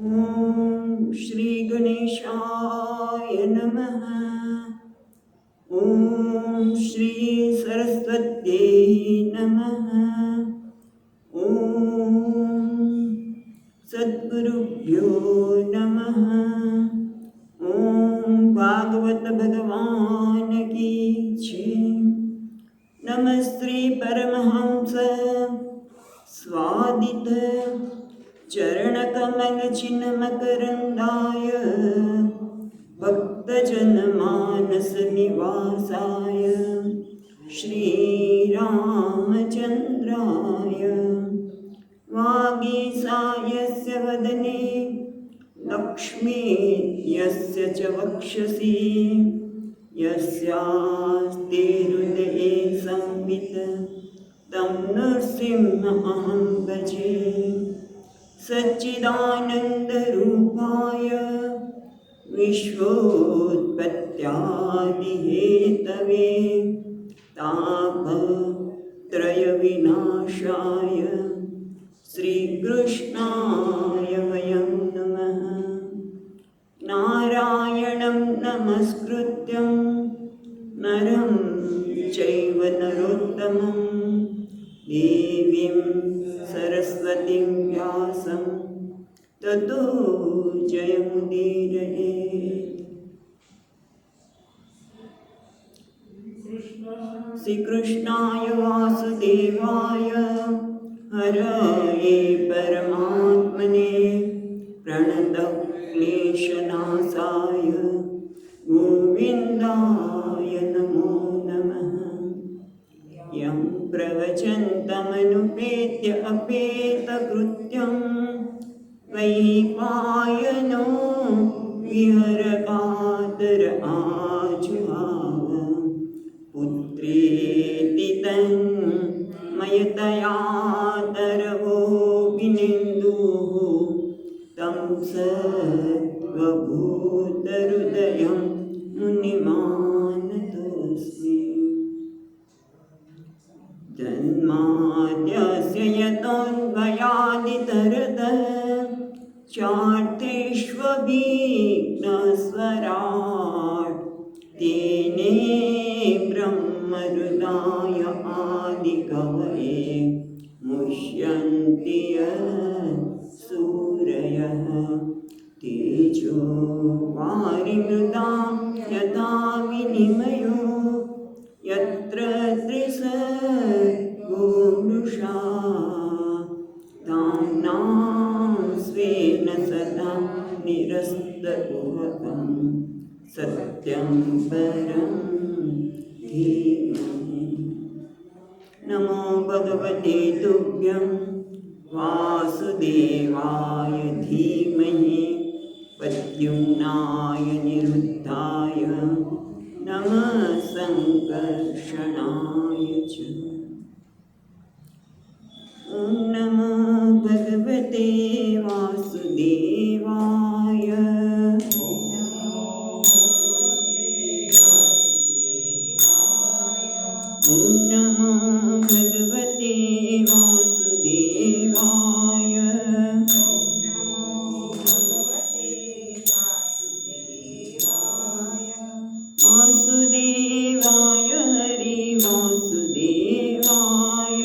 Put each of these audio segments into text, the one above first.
ॐ श्री गणेशाय नमः। ॐ श्री सरस्वत्यै नमः। ॐ सद्गुरुभ्यो नमः। ॐ भागवत भगवान की जय। नमस्ते परमहंस स्वादित चरणकमल चिन्मकरन्दाय भक्तजनमानस निवासाय श्रीरामचन्द्राय वागीसायस्य वदने लक्ष्मीर्यस्य च वक्षसि यस्यास्ते हृदये संवित् तं नृसिंहमहं भजे। सच्चिदानन्दरूपाय विश्वोत्पत्त्यादिहेतवे तापत्रयविनाशाय श्रीकृष्णाय वयं नमः। नारायणं नमस्कृत्यं नरं चैव नरोत्तमं देवीं सरस्वतीं व्यासं ततो जयमुदीरयेत्। श्रीकृष्णाय वासुदेवाय हरये परमात्मने प्रणतक्लेशनाशाय गोविन्दाय नमो नमः। यं प्रवचन्तमनुपेत्य अपेतकृत्यं वैपायनो विहरकातर आजुहाव पुत्रेति तन्मयतया तरवोऽभिनेन्दुः तं सर्वभूतहृदयं मुनिमानतोऽस्मि। जन्माद्यस्य यतोऽन्वयादितरतः चार्थेष्वभिघ्नस्वराट् तेने ब्रह्महृदाय आदिकवये मुह्यन्ति सूरयः तेजो वारिमृदां यथा विनिमयो यत्र त्रिसर्गो मृषा ताम्नां स्वेन सदा निरस्तकुहकं सत्यं परं धीमहि। नमो भगवते तुभ्यं वासुदेवाय धीमहि प्रद्युम्नाय निरुद्धाय नमः संकर्षणाय च। ॐ नमो भगवते वासुदेवाय। ॐ नमो भगवते वासुदेवाय। वासुदेवाय हरि वासुदेवाय।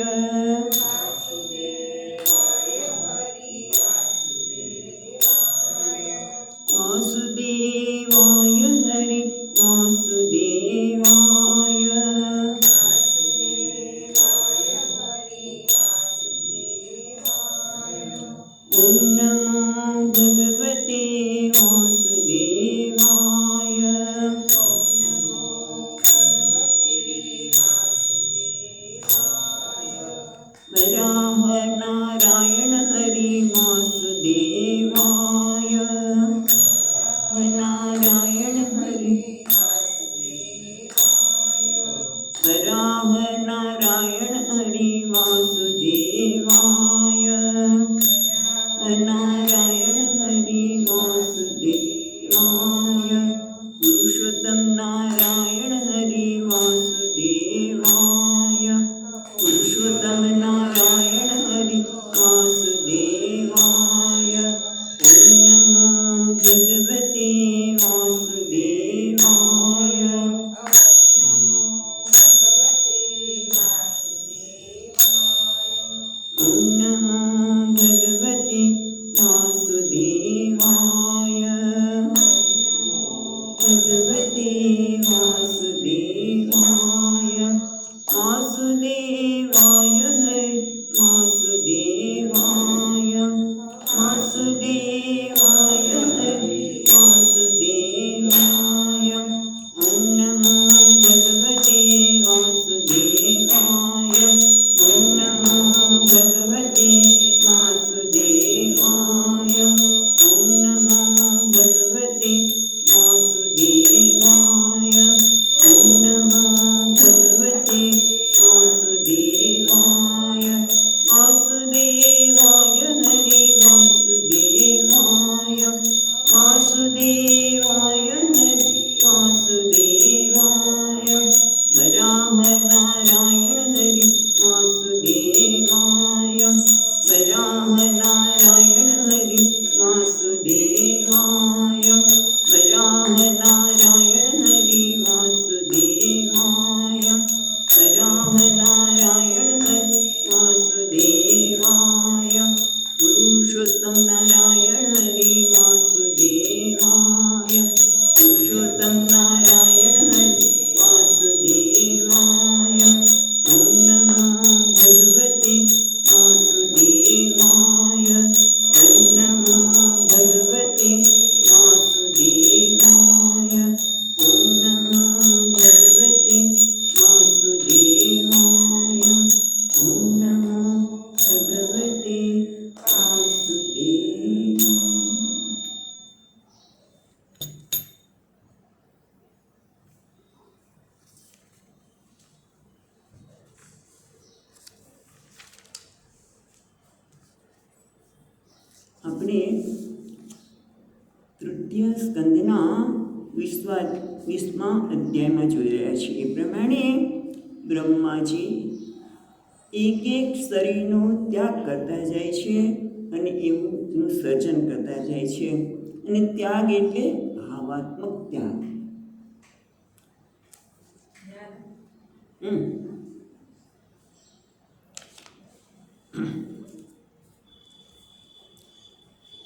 वासुदेवाय हरि वासुदेवाय। ॐ नमो भगवते वासुदेवाय। वराह नारायण हरि वासुदेवाय। नारायण हरि वराह नारायण हरि वासुदेवाय। नारायण हरि ભગવતે વાસુદેવાય. ઓમ નમો ભગવતે વાસુદેવાય. ભગવતે વાસુદેવાય. વાસુદેવાય હરિ વાસુદેવાય. વાસુદેવાય હરિ વાસુદેવાય. ઓમ નમો ભગવતે વાસુદેવાય. ઓમ નમો ભગવતે વાસુદેવાય. ઓમ નમો ભગવતે વાસુદેવાય. ઓમ નમો ભગવતે વાસુદેવાય. વાસુદેવાય હરિ વાસુદેવાય. વાસુદેવાય હરિ વાસુદેવાય. વરાહ નારાયણ હરિ વાસુદેવાય. વરાહ નારાયણ હરિ વાસુદેવાય. વરાહ નારાયણ હરિ વાસુદેવાય. વરાહ નારાયણ હરિ વાસુદેવાય. પુરુષોત્તમ નારાયણ હરિ વાસુદેવાય. પુરુષોત્તમ નારાયણ હરિ વાસુદેવાય. ઓમ નમો ભગવતે વાસુદેવાય. ઓમ નમો ભગવતે વાસુદેવાય. ઓમ નમો ભગવતે વાસુદેવાય. ઓમ નમો ભગવતે વાસુદેવાય. આપણે તૃતીય સ્કંદના 20મા અધ્યાયમાં જોઈ રહ્યા છીએ. એ પ્રમાણે બ્રહ્માજી એક એક શરીરનો ત્યાગ કરતા જાય છે અને એનું સર્જન કરતા જાય છે. અને ત્યાગ એટલે ભાવાત્મક ત્યાગ.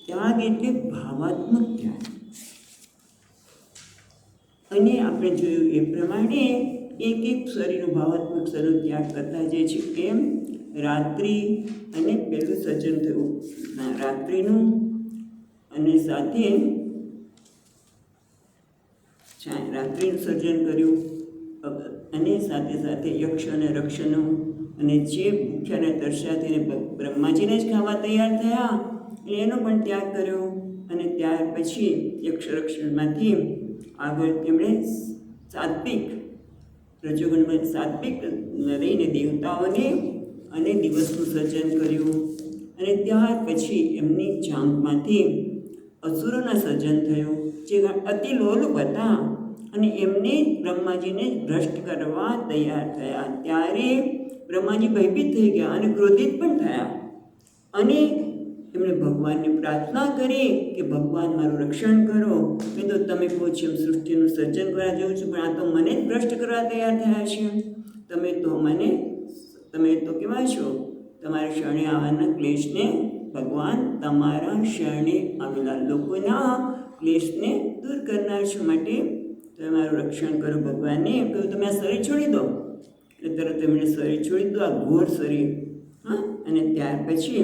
ત્યાગ એટલે ભાવાત્મક ત્યાગ. અને આપણે જોયું એ પ્રમાણે એક એક શરીરનો ભાવાત્મક શરીર ત્યાગ કરતા જાય છે. એમ રાત્રિ અને પહેલું સર્જન થયું રાત્રિનું, અને સાથે રાત્રિનું સર્જન કર્યું, અને સાથે સાથે યક્ષ અને રક્ષનું, અને જે ભૂખ્યાને તરસ્યાથી બ્રહ્માજીને જ ખાવા તૈયાર થયા એનો પણ ત્યાગ કર્યો. અને ત્યાર પછી યક્ષરક્ષણમાંથી આગળ તેમણે સાત્વિક રજોગુણમાં સાત્વિક રહીને દેવતાઓને અને દિવસનું સર્જન કર્યું. અને ત્યાર પછી એમની જાંઘમાંથી અસુરોના સર્જન થયું, જે અતિ લોલુપ હતા અને એમને બ્રહ્માજીને ભ્રષ્ટ કરવા તૈયાર થયા. ત્યારે બ્રહ્માજી ભયભીત થઈ ગયા અને ક્રોધિત પણ થયા, અને એમણે ભગવાનને પ્રાર્થના કરી કે ભગવાન મારું રક્ષણ કરો. મેં તો તમે કહો છો એમ સૃષ્ટિનું સર્જન કરવા જાઉં છું, પણ આ તો મને જ ભ્રષ્ટ કરવા તૈયાર થયા છે. તમે તો કેવા છો? તમારા શરણે આવવાના ક્લેશને ભગવાન તમારા શરણે આવેલા લોકોના ક્લેશને દૂર કરનાર છો, માટે તમે મારું રક્ષણ કરો. ભગવાનને એમ કહ્યું તમે આ શરીર છોડી દો. એટલે તરત એમણે શરીર છોડી દીધું, આ ઘોર શરીર. અને ત્યાર પછી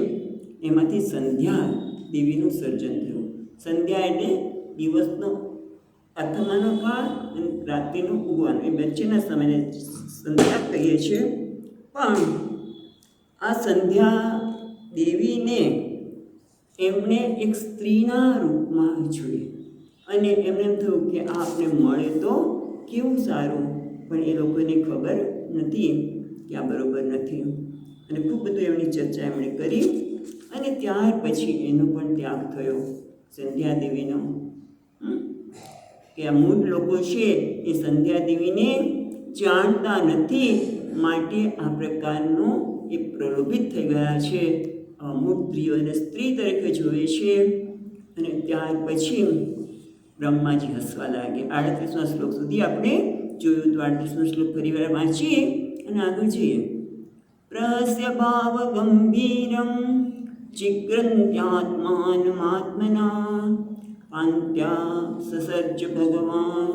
એમાંથી સંધ્યા દેવીનું સર્જન થયું. સંધ્યા એટલે દિવસનો આથમવાનો કાળ અને રાત્રિનો ઉગવાનો, એ વચ્ચેના સમયને સંધ્યા કહીએ છીએ. પણ આ સંધ્યા દેવીને એમણે એક સ્ત્રીના રૂપમાં જોઈ, અને એમને એમ થયું કે આ આપણે મળે તો કેવું સારું. પણ એ લોકોને ખબર નથી કે આ બરાબર નથી, અને ખૂબ બધું એમની ચર્ચા એમણે કરી. અને ત્યાર પછી એનો પણ ત્યાગ થયો સંધ્યા દેવીનો. કે આ મૂળ લોકો છે એ સંધ્યા દેવીને જાણતા નથી, માટે આ પ્રકારનો એ પ્રલોભિત થઈ ગયા છે. મૂળ સ્ત્રીઓને સ્ત્રી તરીકે જોવે છે. અને ત્યાર પછી બ્રહ્માજી હસવા લાગે. 38મા શ્લોક સુધી આપણે જોયું. તો 38મો શ્લોક ફરી વાર વાંચીએ અને આગળ જઈએ. પ્રહસ્ય ભાવ ગંભીરમ ચિગ્રંત્યાત્માનમાત્મના કાંત્યા સસર્જ ભગવાન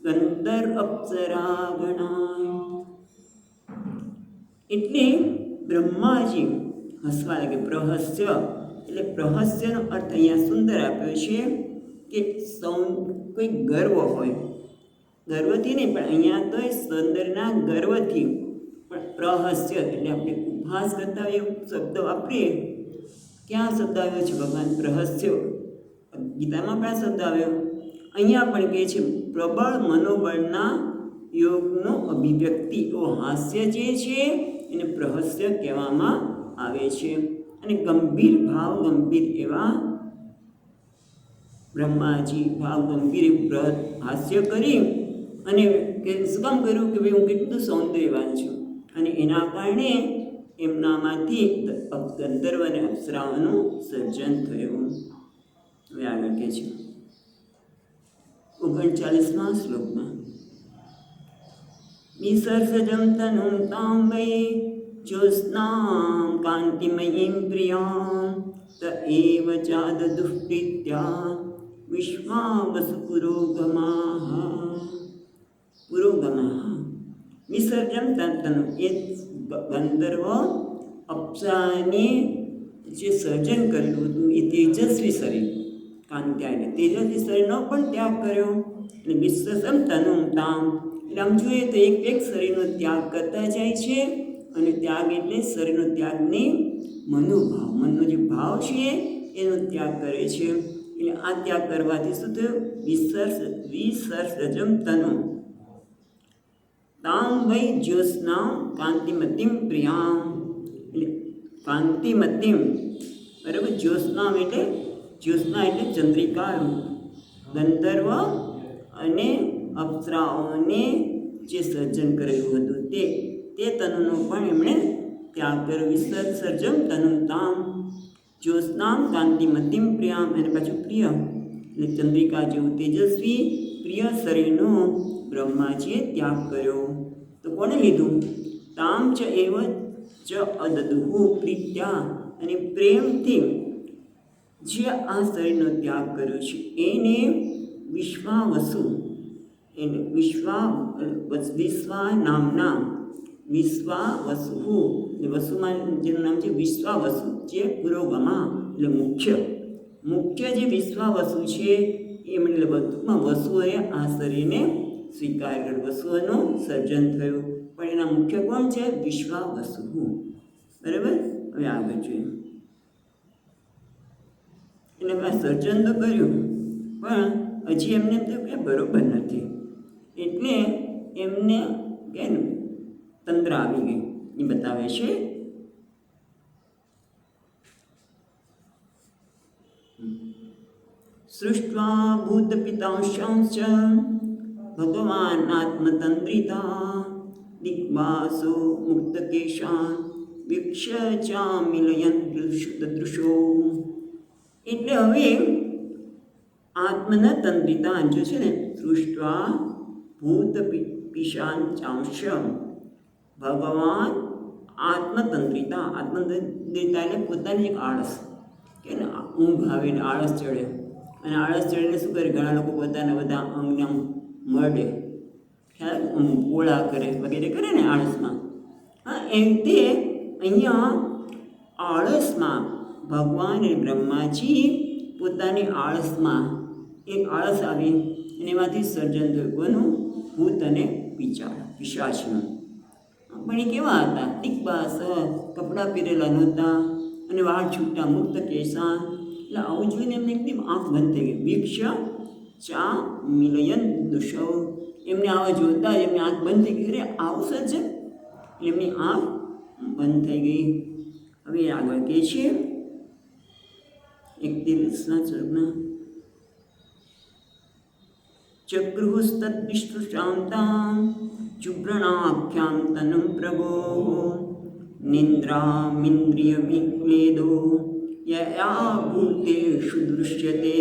ગંધર્વ અપ્સરા ગણા. એટલે બ્રહ્માજી હસવા લાગે. પ્રહસ્ય એટલે પ્રહસ્યનો અર્થ અહીંયા સુંદર આપ્યો છે કે કોઈ ગર્વ હોય, ગર્વથી નહીં પણ અહીંયા તો સૌંદર્યના ગર્વથી પણ પ્રહસ્ય એટલે આપણે ઉપહાસ કરતા એ શબ્દ વાપરીએ. ક્યાં શબ્દ આવ્યો છે ભગવાન? પ્રહસ્ય. ગીતામાં પણ શબ્દ આવ્યો, અહીંયા પણ કહે છે પ્રબળ મનોબળના યોગનો અભિવ્યક્તિ. તો હાસ્ય જે છે એને પ્રહસ્ય કહેવામાં આવે છે. અને ગંભીર ભાવ ગંભીર એવા બ્રહ્માજી ભાવ ગંભીર હાસ્ય કરી અને શું કામ કર્યું કે ભાઈ હું કેટલું સૌંદર્યવાન છું, અને એના કારણે એમનામાંથી ગંધર્વ અને અપ્સરાઓનું સર્જન થયું. હવે આગળ કહે છે 39મા શ્લોકમાં વિસર્જમ તનુમ તામ વૈ જ્યોત્સ્નાં કાંતિમયીં પ્રિયાં ત એવ ચાદદુઃપ્રીત્યા વિશ્વાવસુ પુરોગમાઃ. વિસર્જમ તનુ એ ગંધર્વ અપ્સરાને જે સર્જન કરેલું હતું એ તેજસ્વી શરીર કાંત્યા તેજસ્વી શરીરનો પણ ત્યાગ કર્યો. અને વિસર્જમ તનુમ તામ એટલે આમ જોઈએ તો એક શરીરનો ત્યાગ કરતા જાય છે. અને ત્યાગ એટલે શરીરનો ત્યાગ નહીં, મનોભાવ, મનનો જે ભાવ છે એનો ત્યાગ કરે છે. એટલે આ ત્યાગ કરવાથી શું થયું? વિસર્જમ તનુ તામ વૈ જ્યોત્સ્નાં કાંતિમતીમ પ્રિયામ. એટલે કાંતિમતીમ, બરાબર. જ્યોત્સ્નામ એટલે જ્યોત્સ્ના એટલે ચંદ્રિકા રૂપ. ગંધર્વ અને અપ્સરાઓને જે સર્જન કરેલું હતું તે તનુનો પણ એમણે ત્યાગ કર્યો. વિસર્જમ તનુમ તામ જ્યોત્સ્નામ કાંતિમતીમ પ્રિયામ. એને પાછું પ્રિય એટલે ચંદ્રિકા જેવું તેજસ્વી પ્રિય શરીરનો બ્રહ્માજીએ ત્યાગ કર્યો. તો કોને લીધું? તામ ચ એવ ચ અદદુહુ પ્રીત્યા. અને પ્રેમથી જે આ શરીરનો ત્યાગ કર્યો છે એને વિશ્વાવસુ, એને વિશ્વા નામના વિશ્વાવસુ, વસુમાં જેનું નામ છે વિશ્વાવસુ, જે પુરોગમા એટલે મુખ્ય જે વિશ્વાવસુ છે એમણે ટૂંકમાં વસુઓએ આ શરીરને સ્વીકાર કર્યું. વસુઓનું સર્જન થયું, પણ એના મુખ્ય કોણ છે? વિશ્વાવસુ. બરાબર. હવે આગળ જોઈએ. એને આ સર્જન તો કર્યું પણ હજી એમને તો કંઈ બરોબર નથી, એટલે એમને કે તંત્ર આવી ગઈ એ બતાવે છે. સૃષ્ટ્વા ભૂતપિતાંશ્ચ ભગવાન આત્મતંદ્રિતા દિગ્વાસો મુક્તકેશાન વિક્ષ ચામિલયન દૃશો. એટલે હવે આત્મના તંદ્રિતા જો છે ને, સૃષ્ટ્વા ભૂત પિશાચાંશ ભગવાન આત્મતંદ્રિતા. આત્મતંદ્રિતા એટલે પોતાની એક આળસ કે ને ઊંઘ આવે ને આળસ ચડે, અને આળસ ચડીને શું કરે? ઘણા લોકો પોતાના બધા અંગને મરડે, ખ્યાલ ગોળા કરે વગેરે કરે ને આળસમાં. હા, એમ તે અહીંયા આળસમાં ભગવાન અને બ્રહ્માજી પોતાની આળસમાં એક આળસ આવી અને એમાંથી સર્જન થયું. કોનું? ભૂત અને પિશાચનું. પણ એ કેવા હતા? દિગ્બાસ, કપડાં પહેરેલા નહોતા અને વાળ છૂટા, મુક્ત કેસા. એટલે આવું જોઈને એમને એકદમ આંખ બંધ થઈ ગઈ. વિક્ષ ચા મિલયન દુષવ. એમને આવા જોતા જ એમની આંખ બંધ થઈ ગઈ. અરે આવું સર્જન! એટલે એમની આંખ બંધ થઈ ગઈ. હવે આગળ કહે છે 31ના શ્લોકમાં ચક્રુસ્તદ્વિષ્ટુશાંતાં ચુબ્રણાખ્યાં તનું પ્રભો નિંદ્રામિન્દ્રિયમિક્લેદો યયા ભૂતેષુ દૃશ્યતે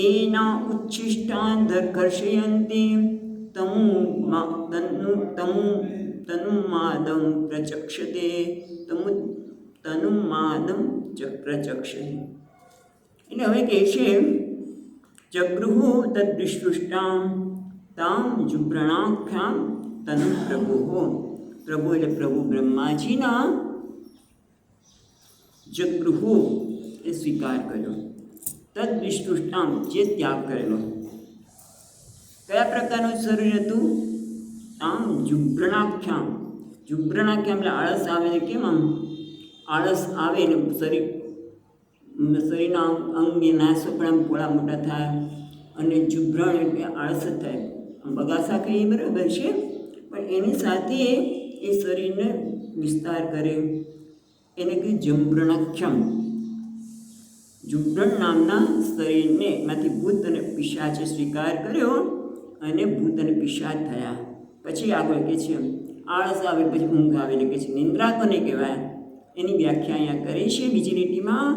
એના ઉચ્છિષ્ટાન ઘર્ષયંતી તનુમાદમ પ્રચક્ષતે તનુમાદમ પ્રચક્ષતે. એટલે હવે કહે છે જગૃહુ તદ્વિષ્ટુષ્ટામ તામ જુબ્રણાખ્યામ તનુ પ્રભુ. પ્રભુ એટલે પ્રભુ બ્રહ્માજીના જગૃહુ એ સ્વીકાર કર્યો, તદ્વિષ્ટુષ્ટામ જે ત્યાગ કરેલો. કયા પ્રકારનું શરીર હતું? આમ જુબ્રણાખ્યામ. જુબ્રણાખ્યામ એટલે આળસ આવે ને, કેમ આમ આળસ આવે ને શરીરના અંગની નાસો પણ આમ પોળા મોટા થાય, અને જુબ્રણ એટલે આળસ જ થાય. આમ બગાસા કહીએ બરાબર છે, પણ એની સાથે એ શરીરને વિસ્તાર કરે એને કહે જુબ્રણાખ્યમ. જુબ્રણ નામના શરીરને માંથી ભૂત અને પિશાચે સ્વીકાર કર્યો અને ભૂત અને પિશાચ થયા. પછી આગળ કહે છે આળસ આવે પછી ઊંઘ આવે ને કહે છે નિંદ્રા કોને કહેવાય? એની વ્યાખ્યા અહીંયા કરી છે બીજી લીટીમાં.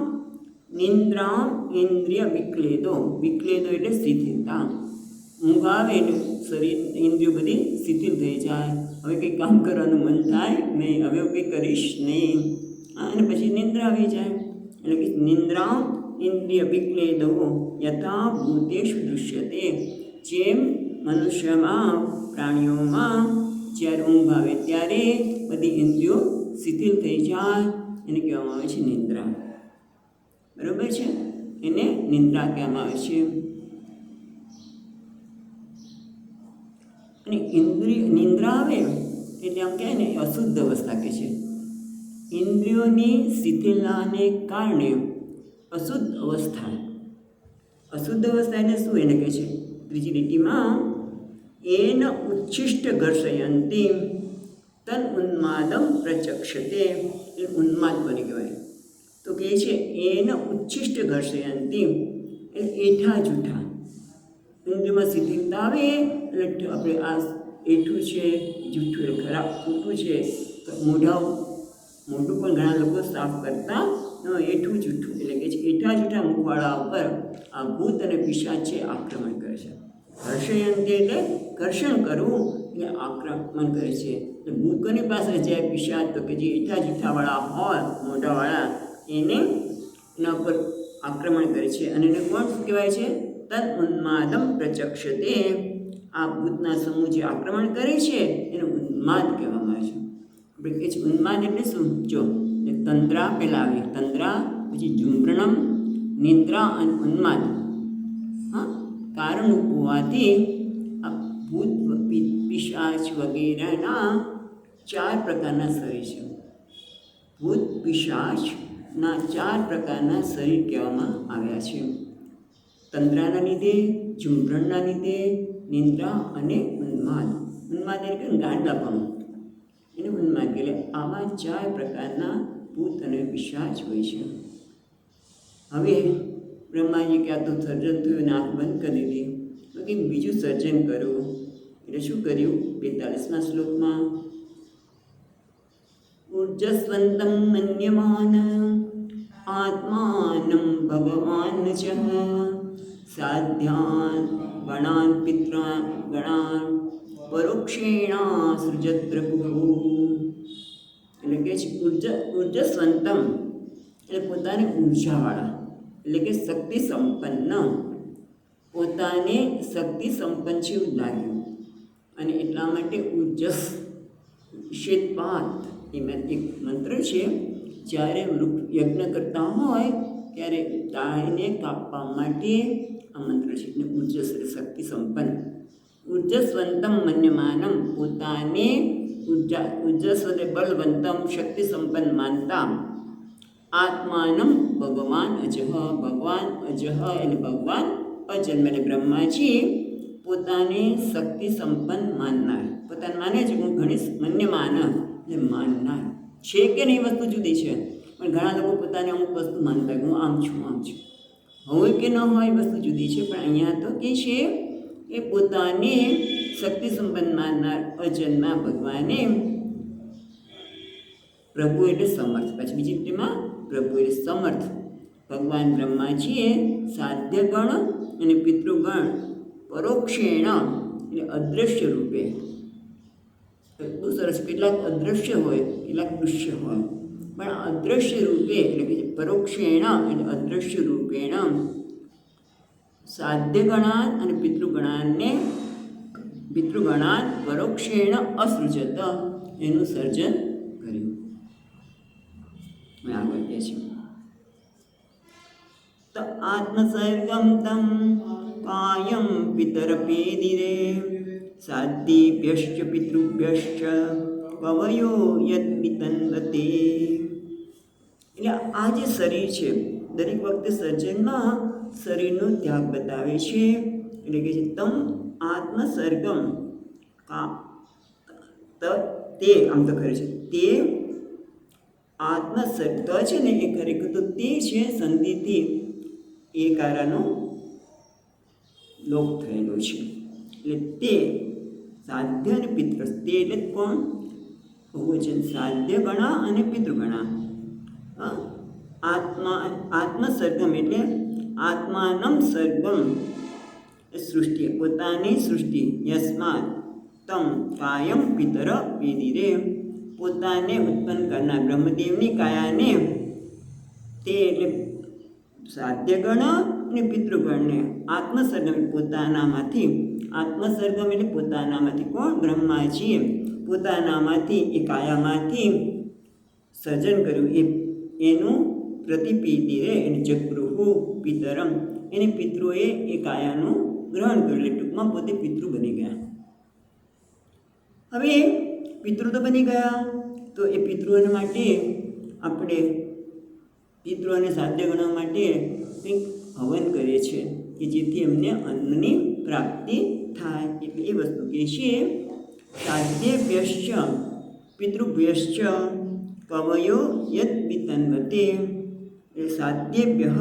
નિંદ્રા ઇન્દ્રિય વિક્લેદો. વિક્લેદો એટલે શિથિલતા. ઊંઘ આવે ને શરીર ઇન્દ્રિયો બધી શિથિલ થઈ જાય, હવે કંઈ કામ કરવાનું મન થાય નહીં, હવે કંઈ કરીશ નહીં, અને પછી નિંદ્રા આવી જાય. એટલે કે નિંદ્રા ઇન્દ્રિય વિક્લેદો યથા ભૂતેષુ દૃશ્યતે. જેમ મનુષ્યમાં પ્રાણીઓમાં જ્યારે ઊંઘ આવે ત્યારે બધી ઇન્દ્રિયો શિથિલ થઈ જાય, એને કહેવામાં આવે છે નિંદ્રા. બરાબર છે, એને નિંદ્રા કહેવામાં આવે છે. અને નિંદ્રા આવે એટલે આમ કહે ને અશુદ્ધ અવસ્થા કહે છે. ઇન્દ્રિયોની શિથિલતાને કારણે અશુદ્ધ અવસ્થા. અશુદ્ધ અવસ્થા એટલે શું? એને કહે છે ત્રીજી લીટીમાં એન ઉચ્છિષ્ટ ઘર્ષયંતી તન ઉન્માદમ પ્રચક્ષતે. એ ઉન્માદ બની કહેવાય. તો કહે છે એન ઉચ્છિષ્ટ ઘર્ષયંતી એટલે એઠા જૂઠા. ઇન્દ્રિયમાં શિથિલતા આવે એટલે આપણે આ એઠું છે, જૂઠું એટલે ખરાબ ખોટું છે. મોઢું પણ ઘણા લોકો સાફ કરતા એઠું જૂઠું એટલે કે છે એઠા જૂઠા મુખવાળા ઉપર આ ભૂત અને પિશાચ છે આક્રમણ કરે છે. ઘર્ષયંતી એટલે ઘર્ષણ કરવું એટલે આક્રમણ કરે છે. એટલે ભૂત કોની પાસે જાય? પિશાચ. તો કે જે એઠા જૂઠાવાળા હોય મોઢાવાળા એને એના ઉપર આક્રમણ કરે છે. અને એને કોણ કહેવાય છે? તદ ઉન્માદમ પ્રચક્ષતે. આ ભૂતના સમૂહ જે આક્રમણ કરે છે એને ઉન્માદ કહેવામાં આવે છે. આપણે કહે છે ઉન્માદ એટલે શું? જો તંદ્રા પહેલાં આવે, તંદ્રા પછી જુમ્બ્રણમ, નિંદ્રા અને ઉન્માદ. હા, કારણ હોવાથી આ ભૂત પિશાચ વગેરેના 4 પ્રકારના શરીર છે. ભૂત પિશાચના 4 પ્રકારના શરીર કહેવામાં આવ્યા છે. તંદ્રાના લીધે, જુમ્બ્રણના લીધે, નિંદ્રા અને ઉન્માદ. ઉન્માદ એટલે ગાંડાપણું, એને ઉન્માદ કહે. આવા 4 પ્રકારના ભૂત અને પિશાચ હોય છે. હવે બ્રહ્માજી કે આ તો સર્જન થયું અને આંખ બંધ કરી દીધી, તો કંઈક બીજું સર્જન કરવું. એટલે શું કર્યું? 42મા શ્લોકમાં ઉર્જસ્વંતમ મન્યમાન આત્માનમ ભગવાન ચ સાધ્યાન ગણાન પિત્રા ગણાન પરોક્ષેણા સૃજત પ્રભુ. એટલે કે છે ઉર્જસ્વંતમ એટલે પોતાને ઉર્જાવાળા, એટલે કે શક્તિ સંપન્ન. પોતાને શક્તિ સંપન્ન છે એવું લાગ્યું, અને એટલા માટે ઉર્જસ નિષેધપાત એમાં એક મંત્ર છે. જ્યારે વૃક્ષ યજ્ઞ કરતા હોય ત્યારે ડાળીને કાપવા માટે આ મંત્ર છે. એટલે ઉર્જસ એટલે શક્તિ સંપન્ન. ઉર્જસ્વંતમ મન્યમાનમ પોતાને ઉર્જસ્વ એટલે બલવંતમ શક્તિ સંપન્ન માનતા. આત્માનમ ભગવાન અજહ. ભગવાન અજહ એટલે ભગવાન અજન્મ એટલે બ્રહ્માજી પોતાને શક્તિ સંપન્ન માનનાર. પોતાને માને છે હું ઘણી મન્યમાન એટલે માનનાર છે કે નહીં વસ્તુ જુદી છે, પણ ઘણા લોકો પોતાને અમુક વસ્તુ માનતા હું આમ છું આમ છું. હોય કે ન હોય વસ્તુ જુદી છે, પણ અહીંયા તો કે છે એ પોતાને શક્તિ સંપન્ન માનનાર અજન્મા ભગવાને. પ્રભુ એટલે સમર્થ. પછી બીજી રીતેમાં પ્રભુ એટલે સમર્થ. ભગવાન બ્રહ્માજીએ સાધ્યગણ અને પિતૃગણ પરોક્ષેણ એટલે અદૃશ્ય રૂપે, બહુ સરસ, કેટલાક અદૃશ્ય હોય, કેટલાક દૃશ્ય હોય, પણ અદૃશ્ય રૂપે એટલે કે પરોક્ષેણ એટલે અદૃશ્ય રૂપેણ સાધ્યગણાન અને પિતૃગણાન પરોક્ષેણ અસૃજત એનું સર્જન કર્યું. આગળ કહે છે તો આત્મસર્ગમ તમ કાયમ પિતરપેદિરે સાધ્યેભ્યશ્ચ પિતૃભ્યશ્ચ કવયો યદ વિતન્વતે. એટલે આ જે શરીર છે દરેક વખતે સર્જનમાં શરીરનો ત્યાગ બતાવે છે. એટલે કે તમ આત્મસર્ગમ તે આમ તો ખરે છે તે આત્મસર્ગ છે ને એ ખરેખર તો તે છે સંધિથી એ કારાનો લોપ થયેલો છે. એટલે તે સાધ્ય અને પિતૃ, તે એટલે કોણ? બહુવચન સાધ્ય ગણા અને પિતૃગણા. આત્મસર્ગમ એટલે આત્માનમ સર્ગમ સૃષ્ટિ, પોતાની સૃષ્ટિ. યસ્માત તમ કાયમ પિતર વેદિરે, પોતાને ઉત્પન્ન કરનાર બ્રહ્મદેવની કાયાને તે એટલે સાધ્યગણ અને પિતૃગણને આત્મસર્ગમ પોતાનામાંથી, આત્મસર્ગમ એટલે પોતાનામાંથી કોણ? બ્રહ્માજીએ પોતાનામાંથી એ કાયામાંથી સર્જન કર્યું. એનું પ્રતિપીતિરે એને જગૃહુ પિતરમ, એને પિતૃએ એ કાયાનું ગ્રહણ કર્યું. એટલે ટૂંકમાં પોતે પિતૃ બની ગયા. હવે પિતૃ તો બની ગયા, તો એ પિતૃઓને માટે આપણે પિતૃઓને સાધ્ય ગણવા માટે કંઈક હવન કરીએ છીએ કે જેથી એમને અન્નની પ્રાપ્તિ થાય. એટલે એ વસ્તુ કહે છે સાધ્યેભ્યશ્ચ પિતૃભ્યશ્ચ કવયો યદ વિતન્વતે. એટલે સાધ્યેભ્ય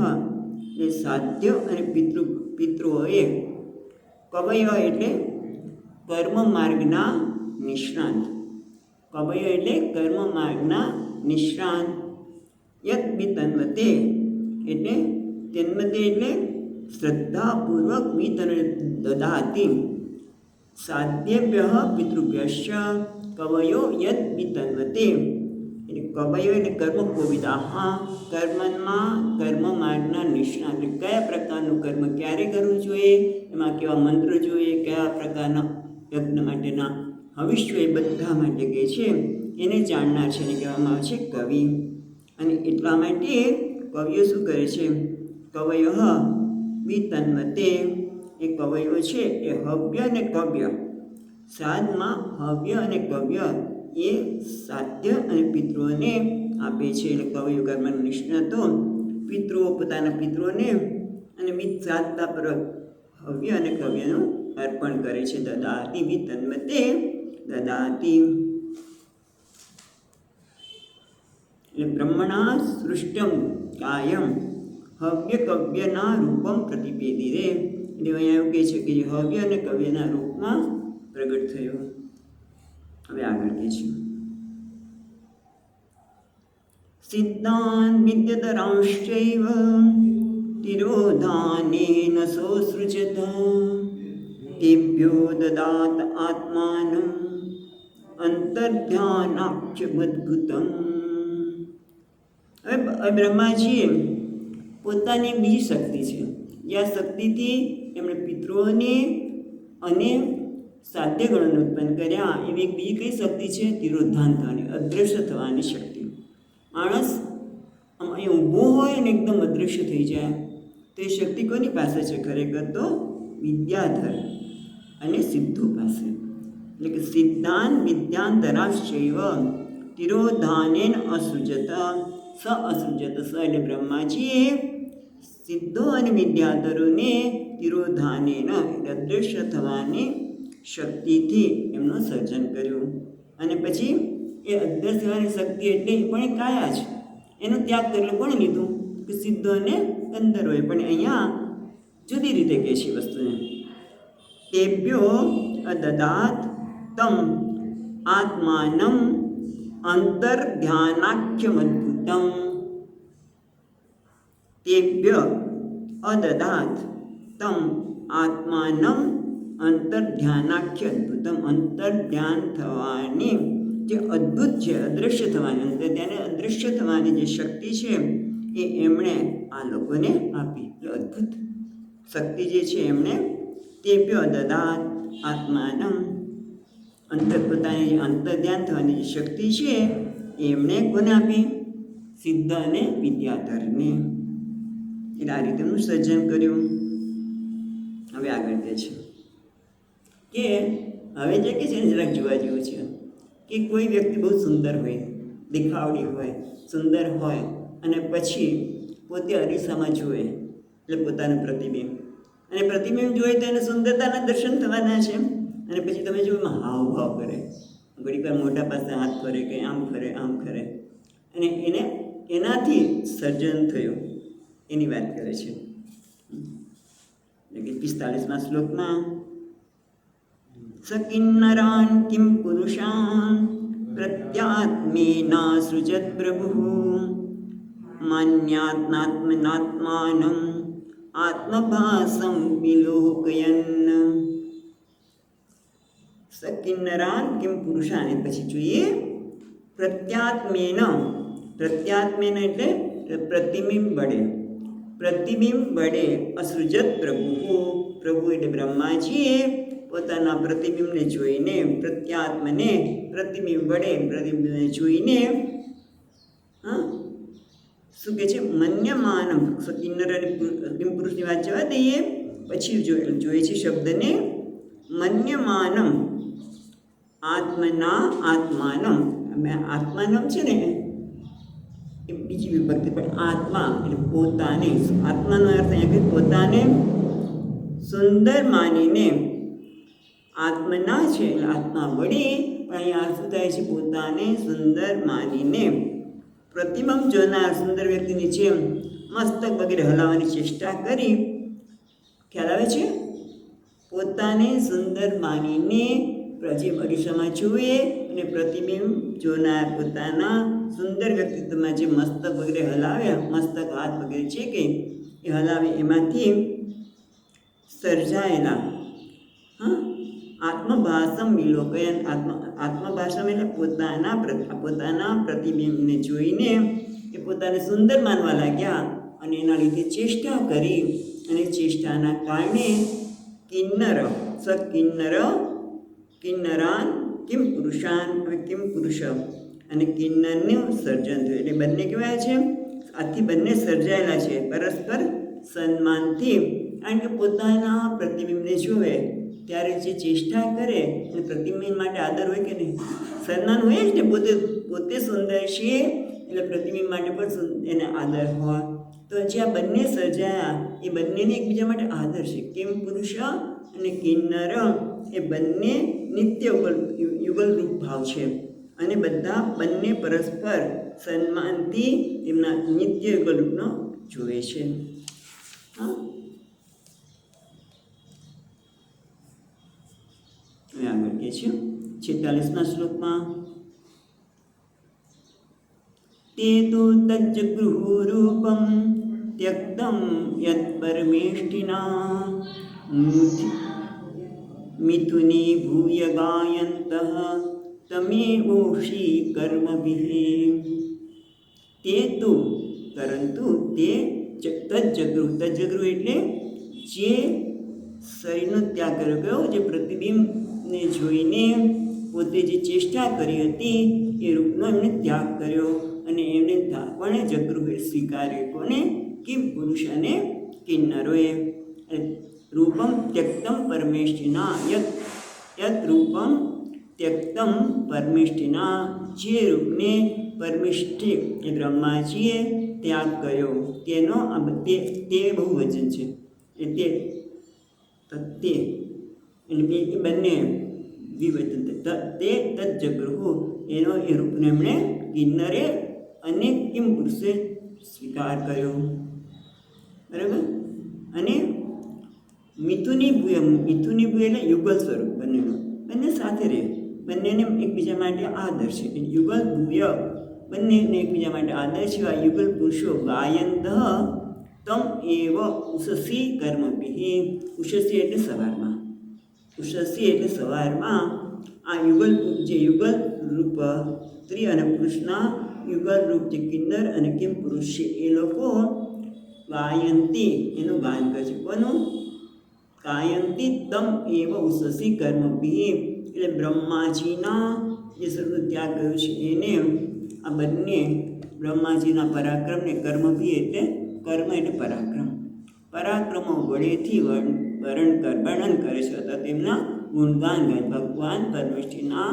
એટલે સાધ્ય અને પિતૃઓએ, કવયો એટલે કર્મ માર્ગના નિષ્ણાંત, કવયો એટલે કર્મ માર્ગના નિષ્ણાંત. યદ વિતન્વતે એટલે તન્વતે એટલે શ્રદ્ધાપૂર્વક વિતન દદાતિ. સાધ્યેભ્ય પિતૃભ્યશ્ચ કવયો યદ વિતન્વતે એટલે કવયો એટલે કર્મ કોવિદાહ, કર્મ માર્ગના નિષ્ણાત. એટલે કયા પ્રકારનું કર્મ ક્યારે કરવું જોઈએ, એમાં કેવા મંત્ર જોઈએ, કયા પ્રકારના યજ્ઞ માટેના હવિષ્ય, એ બધા માટે કહે છે એને જાણનાર છે, એને કહેવામાં આવે છે કવિ. અને એટલા માટે કવિઓ શું કરે છે? કવય વિતન્વતે, એ કવયો છે એ હવ્ય અને કવ્ય, શ્રાદ્ધમાં હવ્ય અને કવ્ય એ સાધ્ય અને પિતૃઓને આપે છે. એટલે કવયો કર્મના નિષ્ણાતો પિતૃઓ પોતાના પિતૃઓને અને શ્રાદ્ધપૂર્વક હવ્ય અને કવ્યનું અર્પણ કરે છે. દદાતિ વિતન્વતે દદાતિ એટલે બ્રહ્મણા સૃષ્ટમ કાયમ હવ્ય કવ્યના રૂપમ પ્રતિપેદિરે. એટલે અહીંયા એવું કહે છે કે હવ્ય અને કવ્યના રૂપમાં પ્રગટ થયો. હવે આગળ કહે છે સિદ્ધાન વિદ્યતરાંશ્ચૈવ તિરોધાનેન સોસૃજત તેભ્યો દદાત આત્માનમ અંતર્ધ્યાનાક્ષમદ્ભુતમ. હવે બ્રહ્માજીએ પોતાની બીજી શક્તિ છે, જે આ શક્તિથી એમણે પિતૃઓને અને સાધ્યગણોને ઉત્પન્ન કર્યા. એવી એક બીજી કઈ શક્તિ છે? તિરોધાન થવાની, અદૃશ્ય થવાની શક્તિ. માણસ અહીં ઊભો હોય અને એકદમ અદૃશ્ય થઈ જાય, તો એ શક્તિ કોની પાસે છે? ખરેખર તો વિદ્યાધર અને સિદ્ધુ પાસે. એટલે કે સિદ્ધાન વિદ્યાંતરાશ્ચૈવ તિરોધાનેન અસૃજત સ અસૃજત. સ એટલે બ્રહ્માજીએ સિદ્ધો અને વિદ્યાધરોને તિરોધાનેન એટલે અદૃશ્ય થવાની શક્તિથી એમનું સર્જન કર્યું. અને પછી એ અદૃશ્ય થવાની શક્તિ એટલે પણ એ કાયા છે, એનો ત્યાગ કરેલો કોણે લીધું? કે સિદ્ધો અને ગંધર્વોએ. પણ અહીંયા જુદી રીતે કહે છે વસ્તુને. તેભ્યો અદદાત તમ આત્માનમ અંતર્ધ્યાનાખ્યમદ્ભુતમ. તેભ્ય અદદાત તમ આત્માનમ અંતર્ધ્યાનાખ્ય અદ્ભુતમ. અંતર્ધ્યાન થવાની જે અદ્ભુત છે, અદૃશ્ય થવાની, અંતર્ધ્યાને અદૃશ્ય થવાની જે શક્તિ છે એ એમણે આ લોકોને આપી. એટલે અદ્ભુત શક્તિ જે છે એમણે તેભ્યો દદાત આત્માનમ, પોતાની જે અંતર્ધ્યાન થવાની જે શક્તિ છે એમણે કોને આપી? સિદ્ધ અને વિદ્યાધરને. એટલે આ રીતે એમનું સર્જન કર્યું. હવે આગળ કહે છે કે હવે જે કે છે ને જરાક જોવા જેવું છે કે કોઈ વ્યક્તિ બહુ સુંદર હોય, દેખાવડી હોય, સુંદર હોય, અને પછી પોતે અરીસામાં જુએ એટલે પોતાનું પ્રતિબિંબ, અને પ્રતિબિંબ જોઈએ તો એને સુંદરતાના દર્શન થવાના છે. અને પછી તમે જો એમાં હાવભાવ કરે, ઘણી વાર મોઢા પાસે હાથ ફરે, કે આમ ફરે, આમ કરે, અને એનાથી સર્જન થયું એની વાત કરે છે. એટલે કે 45મા શ્લોકમાં સકિન્નરાન કિમ પુરુષાન પ્રત્યાત્મેના સૃજત પ્રભુ માન્યાત્માત્મનાત્માનમ આત્મભાસમ વિલોકયન. સકિન્નરાન કિમ પુરુષાન, પછી જોઈએ પ્રત્યાત્મેન. પ્રત્યાત્મેન એટલે પ્રતિબિંબ વડે, પ્રતિબિંબ વડે અસૃજત પ્રભુ. પ્રભુ એટલે બ્રહ્માજીએ પોતાના પ્રતિબિંબને જોઈને, પ્રત્યાત્મને પ્રતિબિંબ વડે પ્રતિબિંબને જોઈને શું કહે છે? મન્યમાન. કિન્નર અને કિમ પુરુષની વાત જવા દઈએ, પછી જોઈએ છે શબ્દને મન્યમાનમ આત્મના આત્માનમ. આત્માનમ છે ને એ બીજી વિભક્તિ, પણ આત્મા એટલે પોતાને, આત્માનો અર્થ અહીંયા કે પોતાને સુંદર માનીને, આત્મના છે એટલે આત્મા વળી, પણ અહીંયા શું થાય છે? પોતાને સુંદર માનીને પ્રતિબિંબ જોનાર સુંદર વ્યક્તિની જેમ મસ્તક વગેરે હલાવવાની ચેષ્ટા કરી. ખ્યાલ આવે છે? પોતાને સુંદર માનીને જે અરીસામાં જુએ અને પ્રતિબિંબ જોનાર પોતાના સુંદર વ્યક્તિત્વમાં જે મસ્તક વગેરે હલાવ્યા, મસ્તક હાથ વગેરે છે કે એ હલાવે, એમાંથી સર્જાયેલા આત્મભાષમ વિલોકયન. આત્મભાષમ એટલે પોતાના પ્રતિબિંબને જોઈને એ પોતાને સુંદર માનવા લાગ્યા, અને એના લીધે ચેષ્ટા કરી, અને ચેષ્ટાના કારણે કિન્નરાન કિમ પુરુષાન, હવે કિમ પુરુષ અને કિન્નરનું સર્જન થયું. એટલે બંને કહેવાય છે, આથી બંને સર્જાયેલા છે પરસ્પર સન્માનથી. કારણ કે પોતાના પ્રતિબિંબને જોવે ત્યારે જે ચેષ્ટા કરે અને પ્રતિબિંબ માટે આદર હોય કે નહીં, સન્માન હોય જ ને. પોતે સુંદર છે એટલે પ્રતિબિંબ માટે પણ એને આદર હોય. તો જે આ બંને સર્જાયા એ બંનેને એકબીજા માટે આદર છે. કિમ પુરુષ અને કિન્નર એ બંને નિત્ય યુગલરૂપ ભાવ છે, અને બંને પરસ્પર સન્માનથી તેમના નિત્ય યુગલરૂપનો જોવે છે. આગળ કહે છે 46મા શ્લોકમાં તે તો તજ્જગૃહરૂપમ ત્યક્તમ યત પરમેષ્ઠિના મિથુની ભૂય ગાયંતઃ તમેવોષી કર્મભિઃ. તે તો પરંતુ તે તજ્જગૃહ. તજ્જગૃહ એટલે જે શરીરનો ત્યાગ કર્યો. કયો? જે પ્રતિબિંબને જોઈને પોતે જે ચેષ્ટા કરી હતી એ રૂપનો એમણે ત્યાગ કર્યો, અને એમને પણ જગૃહે સ્વીકાર્યો. કોને? કિમ પુરુષ અને કિન્નરોએ. રૂપમ ત્યક્તમ પરમેષ્ઠિના. યત રૂપમ ત્યક્તમ પરમેષ્ઠિના. જે રૂપને પરમેષ્ઠિ એ બ્રહ્માજીએ ત્યાગ કર્યો તેનો તે બહુ વચન છે. તે એટલે એ બંને વિવચન. તે તજ્જગૃહુ એનો એ રૂપને એમણે કિન્નરે અને કિમ પુરુષે સ્વીકાર કર્યો. બરાબર. અને મિથુની ભૂય. મિથુની ભૂય એટલે યુગલ સ્વરૂપ બંનેનું, બંને સાથે રહે, બંનેને એકબીજા માટે આદર છે. યુગલ ભૂય બંનેને એકબીજા માટે આદર છે. આ યુગલ પુરુષો ગાયંત તમ એવ ઉષસી કર્મભિઃ. ઉષસી એટલે સવારમાં, ઉષસી એટલે સવારમાં આ યુગલ જે યુગલ રૂપ સ્ત્રી અને પુરુષના યુગલ રૂપ જે કિન્નર અને કિમ પુરુષ છે એ લોકો ગાયંતી એનું ગાન કરે છે. કોનું? ગાયંતી તમ એવ ઉષસી કર્મભિઃ. એટલે બ્રહ્માજીના જે સર્વનો ત્યાગ કર્યો છે એને આ બંને બ્રહ્માજીના પરાક્રમને કર્મભિઃ એટલે કર્મ એટલે પરાક્રમ, પરાક્રમો વડેથી વર્ણન કરે છે અથવા તેમના ગુણગાન ગાય. ભગવાન પરમેશ્વરના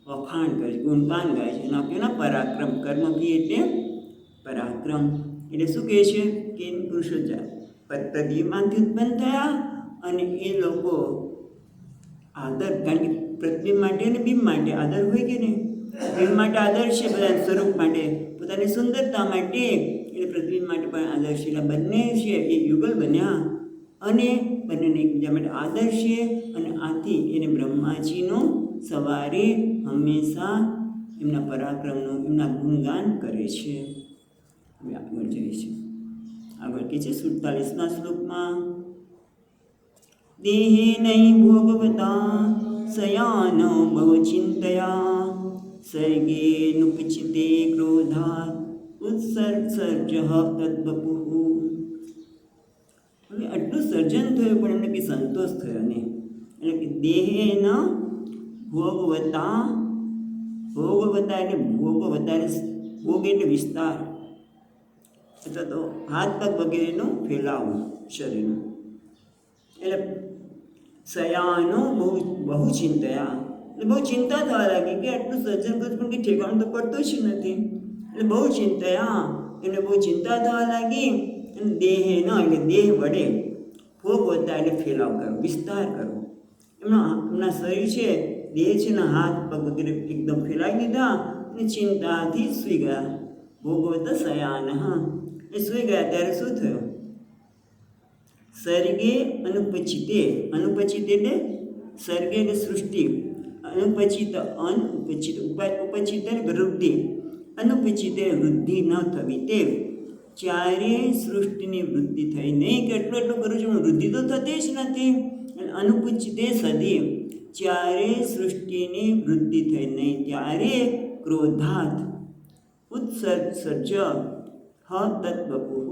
વખાણ કરે છે, ગુણગાન ગાય છે એના કેના પરાક્રમ. કર્મભિઃ એટલે પરાક્રમ. એટલે શું કહે છે કે પુરુષો પ્રતિબિંબમાંથી ઉત્પન્ન થયા અને એ લોકો આદર, કારણ કે પ્રતિબિંબ માટે અને બિંબ માટે આદર હોય કે નહીં? બિંબ માટે આદર છે બધા સ્વરૂપ માટે, પોતાની સુંદરતા માટે, એટલે પ્રતિબિંબ માટે પણ આદર છે. એટલે બંને છે એ યુગલ બન્યા અને બંનેને એકબીજા માટે આદર છે. અને આથી એને બ્રહ્માજીનો સવારે હંમેશા એમના પરાક્રમનું એમના ગુણગાન કરે છે. હવે આગળ જોઈએ છે. આગળ કહે છે 47મા શ્લોકમાં, દેહે નહીં ભોગવતા શયાન ભવ ચિંતયા સર્ગે નુપચિતે ક્રોધાત ઉત્સર્જ તદ્વપુઃ. હવે આટલું સર્જન થયું પણ એમને કંઈ સંતોષ થયો નહીં. એટલે કે દેહે ન ભોગવતા, ભોગવતા એટલે ભોગ એટલે વિસ્તાર અથવા તો હાથ પગ વગેરેનું ફેલાવવું શરીરનું. એટલે શયાનો બહુ ચિંતયા એટલે બહુ ચિંતા થવા લાગી કે આટલું સર્જન કરું પણ કંઈ ઠેકાણું તો પડતું જ નથી. એટલે બહુ ચિંતયા એને બહુ ચિંતા થવા લાગી. અને દેહે ન એટલે દેહ વડે, ભોગવતા એટલે ફેલાવ કરો, વિસ્તાર કરો. એમના શરીર છે, દેહ છે ને હાથ પગ વગેરે એકદમ ફેલાવી દીધા અને ચિંતાથી સૂઈ ગયા. ભોગવત શયાન, એ સૂઈ ગયા ત્યારે શું થયું? સર્ગે અનુપચિતે, અનુપચિત એટલે સર્ગે એટલે સૃષ્ટિ, અનુપચિત અનુપચિત ઉપચિત વૃદ્ધિ, અનુપચિત વૃદ્ધિ ન થવી તે ચારે સૃષ્ટિની વૃદ્ધિ થઈ નહીં. કેટલું એટલું કરું છું વૃદ્ધિ તો થતી જ નથી. અનુપચિતે સદી ચારે સૃષ્ટિની વૃદ્ધિ થઈ નહીં ત્યારે ક્રોધાત ઉત્સર્જ તદ્વપુઃ.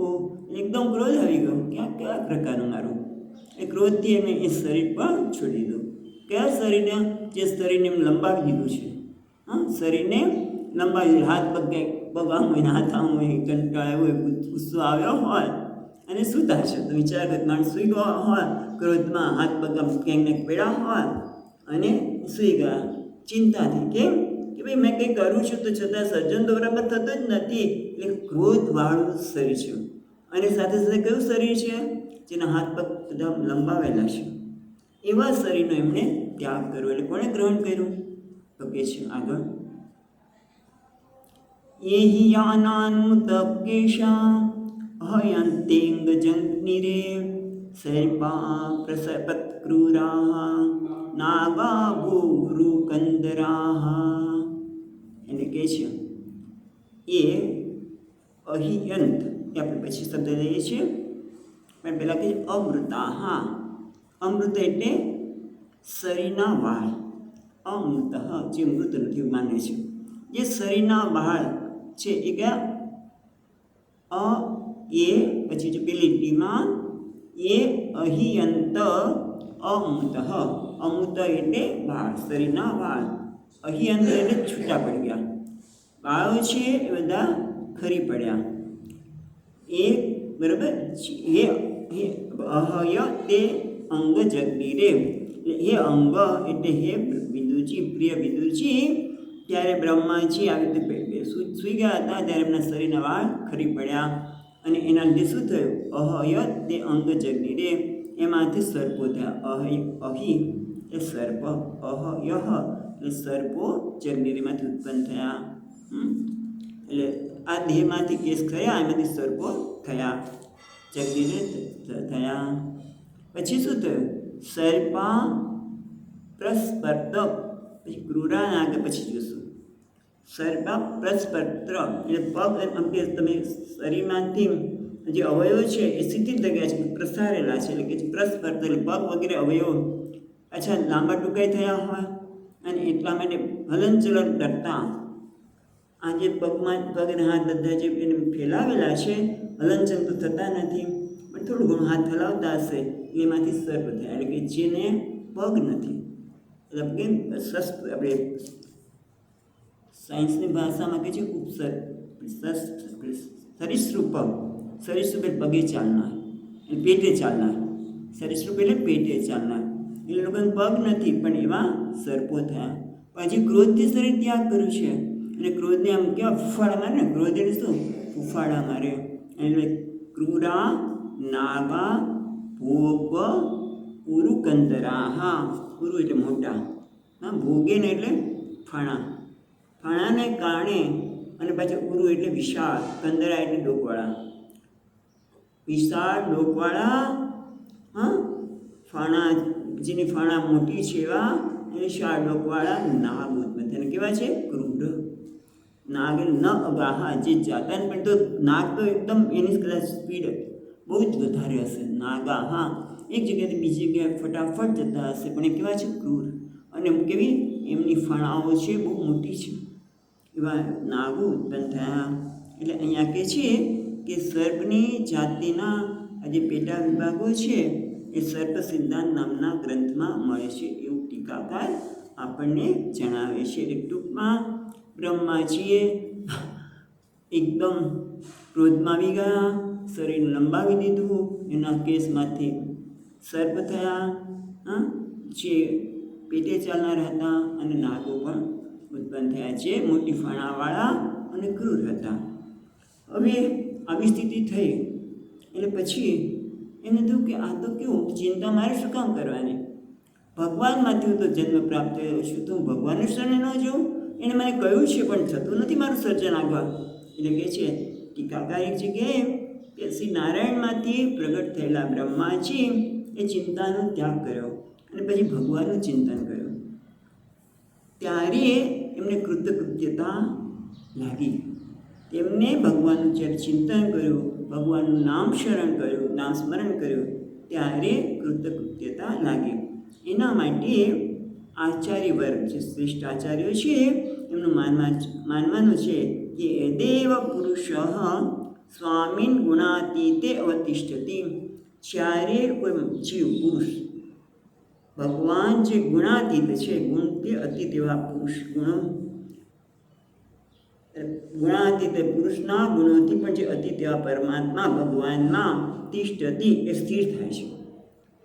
એકદમ ક્રોધ આવી ગયો. કેવા પ્રકારનું મારું? એ ક્રોધથી એમને એ શરીર પણ છોડી દીધું. કયા શરીરને? જે શરીરને એમ લંબાવી દીધું છે. શરીરને લંબાવી દીધું. હાથ પગ પગ આમ હોય ને હાથ આમ હોય, કંટાળ્યો હોય, ગુસ્સો આવ્યો હોય અને સૂતા છે. તો વિચાર કર, માણસ સૂઈ ગયો હોય ક્રોધમાં, હાથ પગ આમ ક્યાંક ને પેડા હોય અને સૂઈ ગયા ચિંતાથી. કેમ? કે ભાઈ મેં કંઈ કરું છું તો છતાં સર્જન તો બરાબર થતું જ નથી. એટલે ક્રોધવાળું શરીર છે. અને સાથે સાથે કયું શરીર છે? જેના હાથ પગ બધા લંબાવેલા છે. એવા શરીરનો એમણે ત્યાગ કર્યો. એટલે કોણે ગ્રહણ કર્યું? તો કે છે આગળ, એહિ યાનાન્મુતકેશા અહયંતેંગ જંગ્નિરે સર્પા પ્રસપત્ક્રૂરાઃ નાગા ભૂરુ કંદરાઃ. એને કહે છે એ અહિયંત, એ આપણે પછી શબ્દ લઈએ છીએ પણ પહેલાં કહે અમૃતા. અમૃત એટલે શરીરના વાળ. અમૃત જે મૃત નથી માને છે, જે શરીરના વાળ છે એ કયા? એ પછી જો પેલી લીટીમાં એ અહિયંત અમૃત. અમૃત એટલે વાળ, શરીરના વાળ. અહિયંત એટલે છૂટા પડી ગયા. વાળો છે એ બધા ખરી પડ્યા. એ બરાબર. અહય તે અંગ જગની રે, એટલે હે અંગ એટલે હે વિદુજી, પ્રિય વિદુજી. ત્યારે બ્રહ્માજી આવી રીતે સૂઈ ગયા હતા ત્યારે એમના શરીરના વાળ ખરી પડ્યા અને એના લીધે શું થયું? અહય તે અંગ જગની રે, એમાંથી સર્પો થયા. અહી એ સર્પ, અહય એટલે સર્પો જગનીરીમાંથી ઉત્પન્ન થયા. એટલે આ દેહમાંથી કેસ થયા, એમાંથી સર્પો થયા, જગનીરે થયા. પછી શું થયું? સર્પા પ્રસ્પર્ત, પછી ક્રૂરા આગળ પછી જોશું. સર્પા પ્રસ્પર્ત્ર એટલે પગ, એમ કે તમે શરીરમાંથી જે અવયવો છે એ સીધી જગ્યા છે, પ્રસારેલા છે, એટલે કે પરસ્પર પગ વગેરે અવયવો અચ્છા લાંબા ટૂંકાઈ થયા હોય અને એટલા માટે હલનચલન કરતા આ જે પગમાં પગને હાથ બધા જે એને ફેલાવેલા છે હલનચલન તો થતા નથી, પણ થોડું ઘણું હાથ હલાવતા હશે એટલે એમાંથી સર્પ થયા, એટલે કે જેને પગ નથી, એટલે કે આપણે સાયન્સની ભાષામાં કહે છે ઉપસર્ગ સરીસૃપ એટલે પગે ચાલનાર, એટલે પેટે ચાલનાર, સરીસૃપ એટલે પેટે ચાલનાર, એટલે લોકોને પગ નથી પણ એવા સર્પો થયા. પછી ક્રોધથી શરીર ત્યાગ કર્યું છે અને ક્રોધને આમ કેવા ફૂફાડા મારે ને, ક્રોધ એટલે શું ફૂફાડા મારે, એટલે ક્રૂરા નાગા ભોગ ઉરુકંદરા, હા ઉરુ એટલે મોટા, હા ભોગે ને એટલે ફણા, ફણાને કારણે અને પાછું ઉરુ એટલે વિશાળ, કંદરા એટલે ડોકવાળા, વિશાળ ડોકવાળા, હા ફાણા જેની ફાણા મોટી છે એવા વિશાળ ડોકવાળા નાગ ઉત્પન્ન થયા, કેવા છે ક્રૂર નાગ, ન અગાહા જે જાતા પણ તો નાગ તો એકદમ એની કદાચ સ્પીડ બહુ જ વધારે હશે, નાગા હા એક જગ્યાએથી બીજી જગ્યાએ ફટાફટ જતા હશે, પણ એ કેવા છે ક્રૂર, અને કેવી એમની ફણાઓ છે બહુ મોટી છે, એવા નાગો ઉત્પન્ન થયા. એટલે અહીંયા કહે છે કે સર્પની જાતિના આ જે પેટા વિભાગો છે એ સર્પ સિદ્ધાંત નામના ગ્રંથમાં મળે છે એવું ટીકાકાર આપણને જણાવે છે. એટલે ટૂંકમાં બ્રહ્માજીએ એકદમ ક્રોધમાં આવી ગયા, શરીર લંબાવી દીધું, એના કેસમાંથી સર્પ થયા, હા જે પેટે ચાલનાર હતા, અને નાગો પણ ઉત્પન્ન થયા જે મોટી ફણાવાળા અને ક્રૂર હતા. હવે આવી સ્થિતિ થઈ એટલે પછી એને થયું કે આ તો કેવું ચિંતા મારે શું કામ કરવાની, ભગવાનમાંથી હું તો જન્મ પ્રાપ્ત થયો છું તો હું ભગવાનનું શરણે ન જોઉં, એને મને કહ્યું છે પણ થતું નથી મારું સર્જન આગળ. એટલે કહે છે ટીકાકાર એક જગ્યાએ કે શ્રી નારાયણમાંથી પ્રગટ થયેલા બ્રહ્માજી એ ચિંતાનો ત્યાગ કર્યો અને પછી ભગવાનનું ચિંતન કર્યું, ત્યારે એમને કૃતકૃત્યતા લાગી, તેમને ભગવાનનું જ્યારે ચિંતન કર્યું, ભગવાનનું નામ શરણ કર્યું, નામ સ્મરણ કર્યું, ત્યારે કૃતકૃત્યતા લાગી. એના માટે આચાર્ય વર્ગ જે શ્રેષ્ઠ આચાર્યો છે એમનું માનવાનું છે કે દેવ પુરુષ સ્વામીન ગુણાતીતે અવતિષ્ઠતિ, જ્યારે કોઈ જીવ પુરુષ ભગવાન જે ગુણાતીત છે, ગુણથી અતીત એવા પુરુષ ગુણાતીત પુરુષના ગુણોથી પણ જે અતીત એવા પરમાત્મા ભગવાનમાં તિષ્ઠતિ એ સ્થિર થાય છે.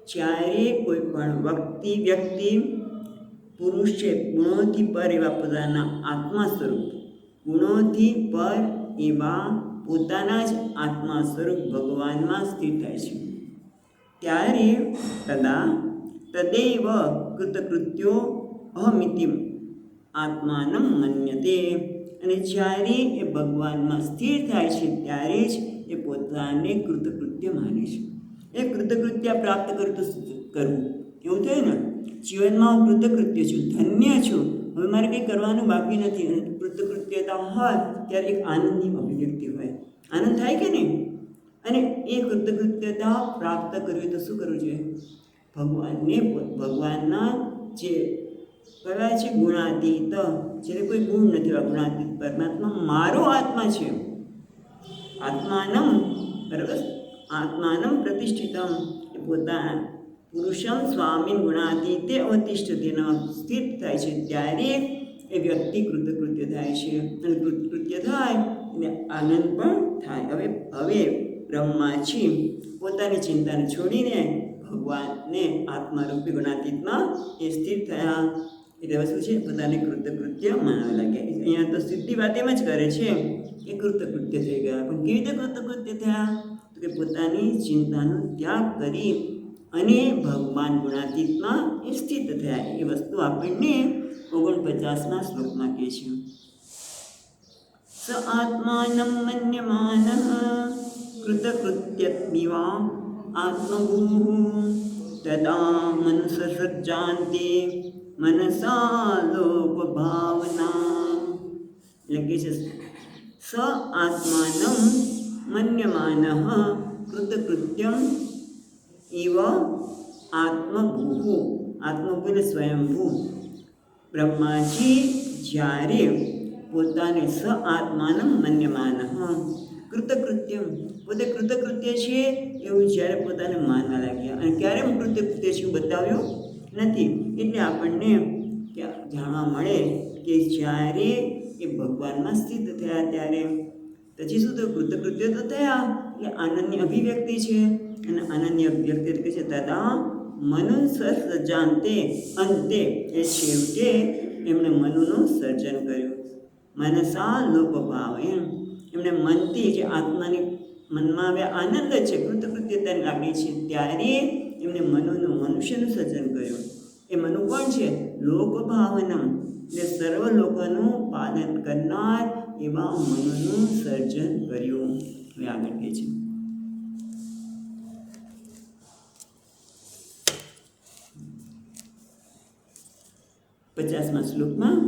જ્યારે કોઈ પણ વ્યક્તિ પુરુષ છે ગુણોથી પર એવા પોતાના આત્મા સ્વરૂપ, ગુણોથી પર એવા પોતાના જ આત્મા સ્વરૂપ ભગવાનમાં સ્થિર થાય છે, ત્યારે તદેવ કૃતકૃત્યો અહમિતિ આત્માનમ મન્યતે, અને જ્યારે એ ભગવાનમાં સ્થિર થાય છે ત્યારે જ એ પોતાને કૃતકૃત્ય માને છે. એ કૃતકૃત્ય પ્રાપ્ત કરવું એવું થયું ને, જીવનમાં હું કૃતકૃત્ય છું, ધન્ય છું, હવે મારે કંઈ કરવાનું બાકી નથી, અને કૃતકૃત્યતા હોય ત્યારે એક આનંદની અભિવ્યક્તિ હોય, આનંદ થાય કે નહીં, અને એ કૃતકૃત્યતા પ્રાપ્ત કરવી તો શું કરવું જોઈએ, ભગવાનના જે કહેવાય છે ગુણાતીત, જ્યારે કોઈ ગુણ નથી એવા ગુણાતીત પરમાત્મા મારો આત્મા છે, આત્માનમ બરાબર, આત્માનમ પ્રતિષ્ઠિતમ એ પોતાના પુરુષમ સ્વામી ગુણાતીતે અવતિષ્ઠતિના સ્થિત થાય છે, ત્યારે એ વ્યક્તિ કૃતકૃત્ય થાય છે, અને કૃતકૃત્ય થાય અને આનંદ પણ થાય. હવે બ્રહ્માજી પોતાની ચિંતાને છોડીને ભગવાનને આત્મારૂપી ગુણાતીતમાં એ સ્થિર થયા. એટલે શું છે, પોતાને કૃતકૃત્ય માનવા લાગ્યા. અહીંયા તો સીધી વાત એમ જ કરે છે કે કૃતકૃત્ય થઈ ગયા, પણ કેવી રીતે કૃતકૃત્ય થયા, તો કે પોતાની ચિંતાનો ત્યાગ કરી અને ભગવાન ગુણાતીતમાં એ સ્થિત થયા. એ વસ્તુ આપણને 49મા શ્લોકમાં કહે છે. સ આત્માનમ મન્યમાનઃ કૃતકૃત્યમિવા આત્મભૂઃ તદા મનસસજ્જાન્તે મનસા લોક ભાવના. એટલે કે છે સ આત્માનમ મન્યમાનઃ કૃતકૃત્યમ ઇવ આત્મભૂ એટલે સ્વયંભૂ બ્રહ્માજી જ્યારે પોતાને સ આત્માનં મન્યમાનઃ કૃતકૃત્યમ પોતે કૃતકૃત્ય છે એવું જ્યારે પોતાને માનવા લાગ્યા. અને ક્યારે હું કૃતકૃત્ય છું બતાવ્યું નથી. એટલે આપણને જાણવા મળે કે જ્યારે એ ભગવાનમાં સ્થિત થયા ત્યારે પછી શું તો કૃતકૃત્ય તો થયા એટલે આનંદની અભિવ્યક્તિ છે. અને આનંદની અભિવ્યક્તિ એટલે છે તથા મનુ સર્જાંતે અંતે એ છેવટે એમણે મનુનું સર્જન કર્યું. મનસા લોપભાવ એમણે મનથી જે આત્માની મનમાં આવ્યા આનંદ છે કૃતકૃત્યતાની લાગણી છે ત્યારે એમણે મનુષ્યનું સર્જન કર્યું. એ મનુ કોણ છે? લોકભાવનમ એટલે સર્વ લોકોનું પાલન કરનાર એવા મનુનું સર્જન કર્યું. હવે આગળ કહે છે 50મા શ્લોકમાં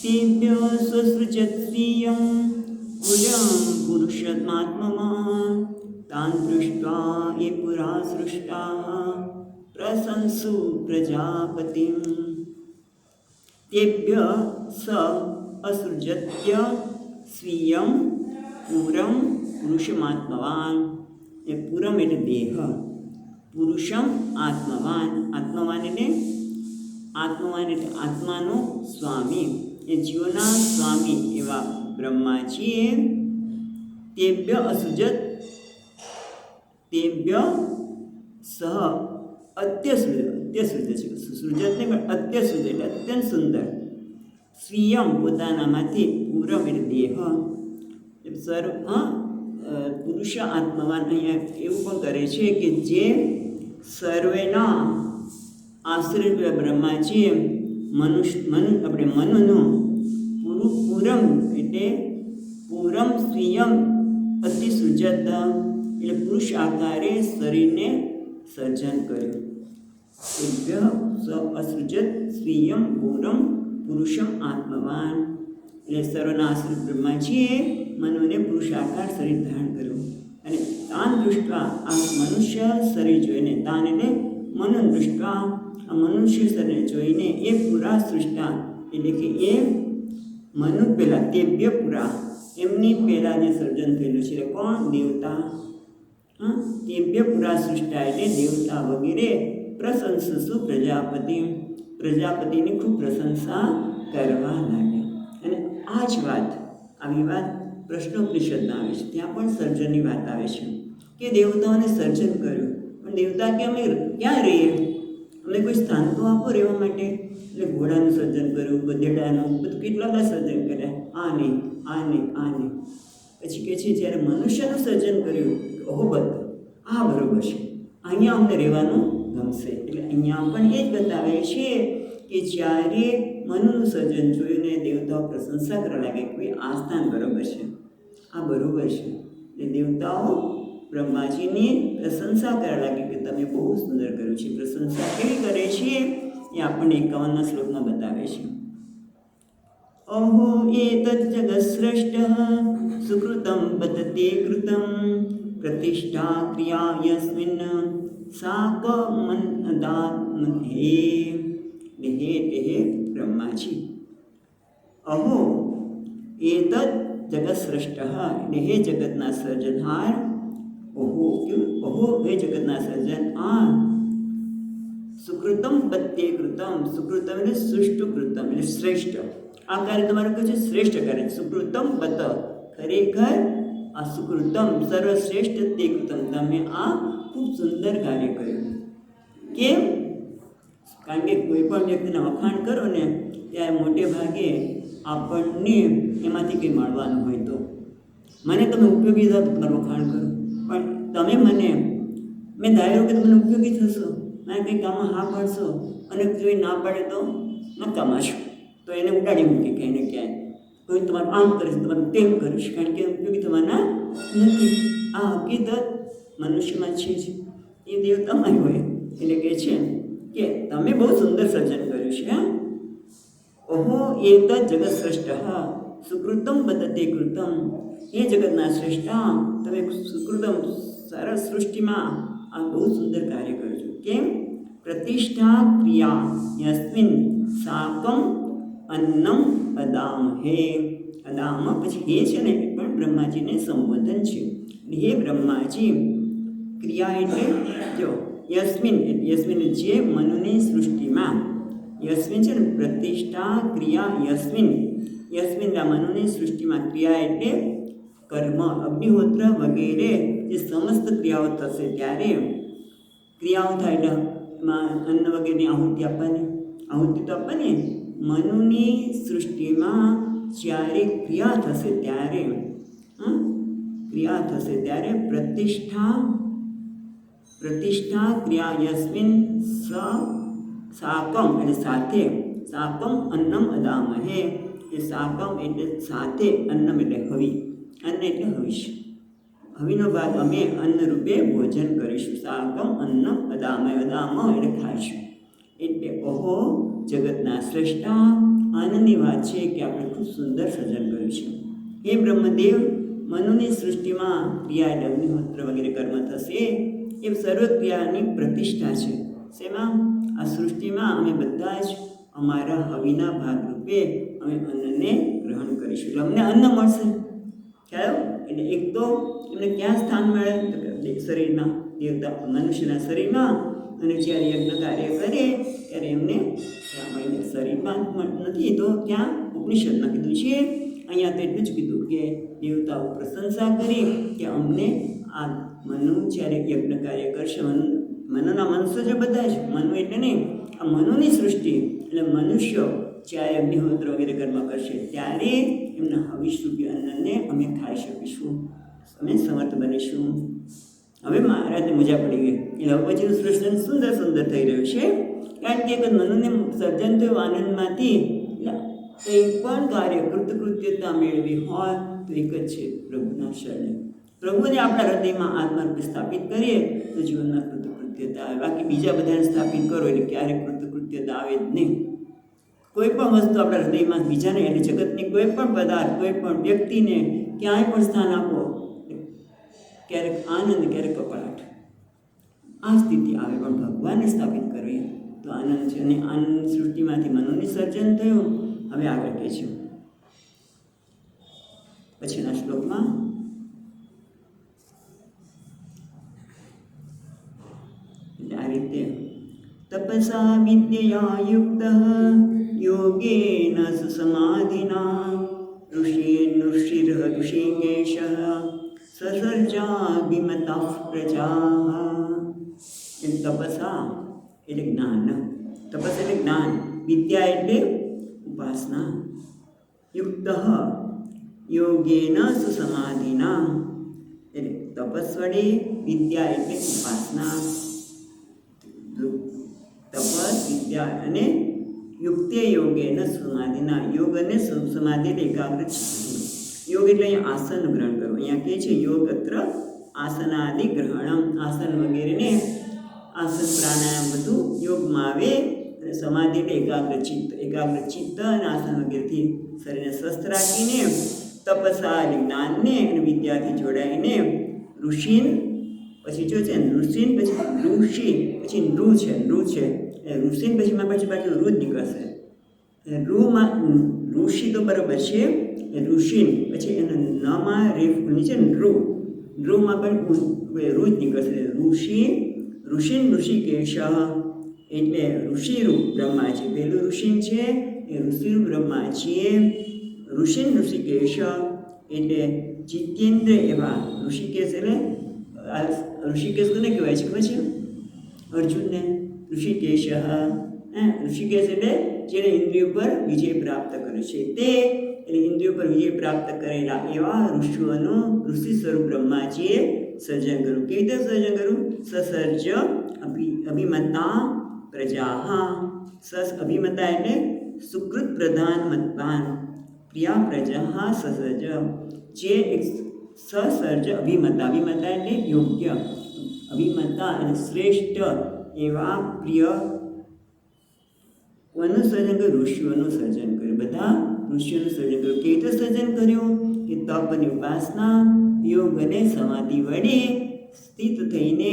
તેભ્ય સ્વસૃજત સ્વીયં પુરુષમાત્મમાં તાન દૃષ્ટ્વા એ પુરા સૃષ્ટા પ્રશંસુ પ્રજાપતિમ. તેભ્ય સ અસૃજત્ય સ્વીયં પૂરમ પુરુષમાત્મવાન. એ પૂરમ એટલે દેહ, પુરુષમ આત્મવાન એટલે આત્માનો સ્વામી, એ જીવોના સ્વામી એવા બ્રહ્માજીએ તેભ્ય અસૃજત તેભ્ય સહ અત્યસૃજ છે સુસૃજત નહીં પણ અત્યસૃજ એટલે અત્યંત સુંદર સ્વીયમ પોતાનામાંથી પૂરમ એટલે દેહ સર્વ પુરુષ આત્મવાન. અહીંયા એવું પણ કરે છે કે જે સર્વેના આશ્રય બ્રહ્માજીએ આપણે મનુનું પૂરમ એટલે પૂરમ સ્વીયમ અતિસૃજત એટલે પુરુષ આકારે શરીરને સર્જન કર્યું. અસૃજત સ્વીયમ પૂરમ પુરુષમ આત્મવાન એટલે સર્વના આશ્રય બ્રહ્માજીએ મનુને પુરુષ આકાર શરીર ધારણ કર્યું. અને તાન દૃષ્ટા આ મનુષ્ય શરીર જોઈને તાન એટલે મનુ દૃષ્ટા આ મનુષ્ય શરીર જોઈને એ પુરા સૃષ્ટા એટલે કે એ મનુ પહેલાં તેભ્ય પુરા એમની પહેલાં જે સર્જન થયેલું છે કોણ? દેવતા. તેભ્ય પુરા સૃષ્ટા એટલે દેવતા વગેરે પ્રશંસુ પ્રજાપતિની ખૂબ પ્રશંસા કરવા લાગ્યા. અને આ જ આવી વાત પ્રશ્નોપનિષદમાં આવે છે. ત્યાં પણ સર્જનની વાત આવે છે કે દેવતાઓને સર્જન કર્યું પણ દેવતા કે અમે ક્યાં રહીએ, અમને કોઈ સ્થાન તો આપો રહેવા માટે. એટલે ઘોડાનું સર્જન કર્યું, ગધેડાનું, બધું કેટલા બધા સર્જન કર્યા, આને પછી કહે છે જ્યારે મનુષ્યનું સર્જન કર્યું ઓહો આ બરોબર છે, અહીંયા અમને રહેવાનું ગમશે. એટલે અહીંયા પણ એ જ બતાવે છે કે જ્યારે મનુનું સર્જન જોઈને દેવતાઓ પ્રશંસા કરવા લાગે કે આ સ્થાન બરોબર છે, આ બરોબર છે. એટલે દેવતાઓ બ્રહ્માજીની પ્રશંસા કરવા લાગે કે તમે બહુ સુંદર કર્યું છે. પ્રશંસા કેવી કરે છે એ આપણને 51મા શ્લોકમાં બતાવે છે. અહો એતજ્જગત શ્રેષ્ઠ સુકૃતમ બતતે કૃતમ પ્રતિષ્ઠા ક્રિયા યસ્મિન સાકમનદાત્મહે. હે બ્રહ્માજી, અહો એતદ જગત શ્રેષ્ઠ એટલે હે જગતના સર્જનહાર. ઓહો હે જગતના સર્જન સુકૃતમ બત્તે કૃતમ. સુકૃતમ એટલે સુષ્ટુ કૃતમ એટલે શ્રેષ્ઠ. આ કાર્ય તમારું કહે છે શ્રેષ્ઠ કાર્ય. સુકૃતમ બત ખરેખર આ સુકૃતમ સર્વશ્રેષ્ઠ તે કૃતમ તમે આ ખૂબ સુંદર કાર્ય કર્યું. કેમ? કારણ કે કોઈ પણ વ્યક્તિના વખાણ કરો ને ત્યારે મોટે ભાગે આપણને એમાંથી કંઈ મળવાનું હોય તો મને તમે ઉપયોગી થાવ તો તમારું વખાણ કરો, પણ તમે મેં ધાર્યું કે તમને ઉપયોગી થશો, મને કંઈ કામમાં હા પાડશો અને જોઈ ના પાડે તો નકામા છો, તો એને ઉડાડી મૂકી ક્યાંય ને ક્યાંય. કોઈ તમારું આમ કરીશ, તમારું તેમ કરીશ, કારણ કે ઉપયોગી થવાના નથી. આ હકીકત મનુષ્યમાં છે જ, એ દેવતામાં હોય. એટલે કહે છે કે તમે બહુ સુંદર સર્જન કર્યું છે. ઓહો એતદ જગત શ્રેષ્ઠ સુકૃતમ બદતે કૃતમ. એ જગતના શ્રેષ્ઠા, તમે સુકૃતમ સરસ સૃષ્ટિમાં આ બહુ સુંદર કાર્ય કરો છો. કેમ? પ્રતિષ્ઠા ક્રિયા યસ્મિન સાકમ અન્નમ અદામહે. અદામ પછી હે છે ને એ પણ બ્રહ્માજીને સંબોધન છે. હે બ્રહ્માજી, ક્રિયા એટલે જો યસ્મિન જે મનુની સૃષ્ટિમાં, યસ્મિન છે ને પ્રતિષ્ઠા ક્રિયા યસ્મિન આ મનુની સૃષ્ટિમાં. ક્રિયા એટલે કર્મ, અગ્નિહોત્ર વગેરે જે સમસ્ત ક્રિયાઓ થશે ત્યારે ક્રિયાઓ થાય એટલે એમાં અન્ન વગેરેની આહુતિ તો આપવાની. મનુની સૃષ્ટિમાં જ્યારે ક્રિયા થશે ત્યારે પ્રતિષ્ઠા ક્રિયા યસ્મિન સાકમ એટલે સાથે, સાકમ અન્નમ અદામહે. એ સાકમ એટલે સાથે, અન્નમ એટલે હવી, અન્ન એટલે હવિષ. હવીનો ભાગ અમે અન્ન રૂપે ભોજન કરીશું. સાકમ અન્નમ અદામહે, અદામ એટલે ખાઈશું. એટલે ઓહો જગતના શ્રેષ્ઠા, આનંદની વાત છે કે આપણે ખૂબ સુંદર સર્જન કર્યું છે. હે બ્રહ્મદેવ, મનુની સૃષ્ટિમાં ક્રિયા એટલે અગ્નિહોત્ર વગેરે કર્મ થશે. એ સર્વ ક્રિયાની પ્રતિષ્ઠા છે. શેમાં? આ સૃષ્ટિમાં અમે બધા જ અમારા હવિના ભાગરૂપે અમે અન્નને ગ્રહણ કરીશું. એટલે અમને અન્ન મળશે. ખ્યાલ? એટલે એક તો એમને ક્યાં સ્થાન મળે? તો શરીરમાં, દેવતા મનુષ્યના શરીરમાં. અને જ્યારે યજ્ઞ કાર્ય કરે ત્યારે એમને શરીરમાં નથી તો ત્યાં ઉપનિષદમાં કીધું છે. અહીંયા તો એટલું જ કીધું કે દેવતાઓ પ્રશંસા કરી કે અમને આ મનુ જ્યારે યજ્ઞ કાર્ય કરશે, મનુના મનુષ્ય બધા જ, મનુ એટલે નહીં, આ મનુની સૃષ્ટિ એટલે મનુષ્યો જ્યારે અગ્નિહોત્ર વગેરે કર્મ કરશે ત્યારે એમના હવિષ્યરૂપી અન્નને અમે ખાઈ શકીશું, અમે સમર્થ બનીશું. હવે મહારાજને મજા પડી ગઈ. એટલે હવે પછીનું સૃષ્ટિ સુંદર થઈ રહ્યું છે. કારણ કે મનુને સર્જન થયું આનંદમાંથી. કંઈ પણ કાર્ય કૃતકૃત્યતા મેળવી હોય તો એક જ છે, પ્રભુના શરણે. પ્રભુને આપણા હૃદયમાં આત્મારૂપે સ્થાપિત કરીએ તો જીવનમાં કૃતકૃત્યતા આવે. બાકી બીજા બધાને સ્થાપિત કરો એટલે ક્યારેક કૃતકૃત્યતા આવે જ નહીં. કોઈ પણ વસ્તુ આપણા હૃદયમાં બીજાને એટલે જગતની કોઈ પણ પદાર્થ, કોઈ પણ વ્યક્તિને ક્યાંય પણ સ્થાન આપો, ક્યારેક આનંદ, ક્યારેક કપડાટ, આ સ્થિતિ આવે. પણ ભગવાનને સ્થાપિત કરવી તો આનંદ છે. અને આનંદ સૃષ્ટિમાંથી મનુની સર્જન થયું. હવે આગળ કહે છે પછીના શ્લોકમાં, એટલે આ રીતે તપસા વિદ્યયા યુક્ત યોગેન સમાધિના ઋષિકેશ સસર્જાભિમતા પ્રજા. તપસા એટલે જ્ઞાન, તપસ એટલે જ્ઞાન, વિદ્યા એટલે ઉપાસના, યુક્ત યોગેન સુસમાધિના એટલે તપસ વડે, વિદ્યા એટલે ઉપાસના, તપસ વિદ્યા અને યુક્તે યોગેન સમાધિના. યોગ અને સમાધિ એટલે એકાગ્ર ચિત્ત. યોગ એટલે અહીંયા આસન ગ્રહણ કરવું. અહીંયા કહે છે યોગ અત્ર આસનાદિ ગ્રહણમ. આસન વગેરેને, આસન પ્રાણાયામ બધું યોગમાં આવે. અને સમાધિ એટલે એકાગ્ર ચિત્ત અને આસન વગેરેથી શરીરને સ્વસ્થ રાખીને, તપસા એટલે જ્ઞાનને અને વિદ્યાથી જોડાઈને, ઋષિન પછી જો છે ઋષિન પછી ઋષિ પછી નૃ છે ઋષિન પછીમાં પાછું ઋ જ નીકળશે. ઋમાં ઋષિ તો બરાબર છે, ઋષિન પછી એનો નમાં રેફ નીચે ઋમાં પણ ઋ જ નીકળશે. ઋષિન ઋષિકેશ એટલે ઋષિરૂપ બ્રહ્માજી. પહેલું ઋષિન છે એ ઋષિરૂપ બ્રહ્માજી. ઋષિન ઋષિકેશ એટલે જીતેન્દ્ર એવા. ઋષિકેશ એટલે ઋષિકેશ કોને કહેવાય છે ખબર છે? અર્જુનને. ઋષિકેશ ઋષિકેશ એટલે જેને ઇન્દ્રિયો પર વિજય પ્રાપ્ત કરે છે તે, એટલે ઇન્દ્રિયો પર વિજય પ્રાપ્ત કરેલા એવા ઋષિઓનું ઋષિ સ્વરૂપ બ્રહ્માજીએ સર્જન કર્યું. કેવી રીતે સર્જન કર્યું? સસર્જ અભિમતા પ્રજા. અભિમતા એટલે સુકૃત પ્રધાન મતવાન, પ્રિયા પ્રજા સસર્જ. જે એક સસર્જ અભિમતા, અભિમતા એટલે યોગ્ય, અભિમતા એટલે શ્રેષ્ઠ એવા પ્રિય કોનું સર્જન કર્યું? ઋષિઓનું સર્જન કર્યું. બધા ઋષિઓનું સર્જન કર્યું. કેવી રીતે સર્જન કર્યું? કે તપ અને ઉપાસના, યોગ અને સમાધિ વડે સ્થિત થઈને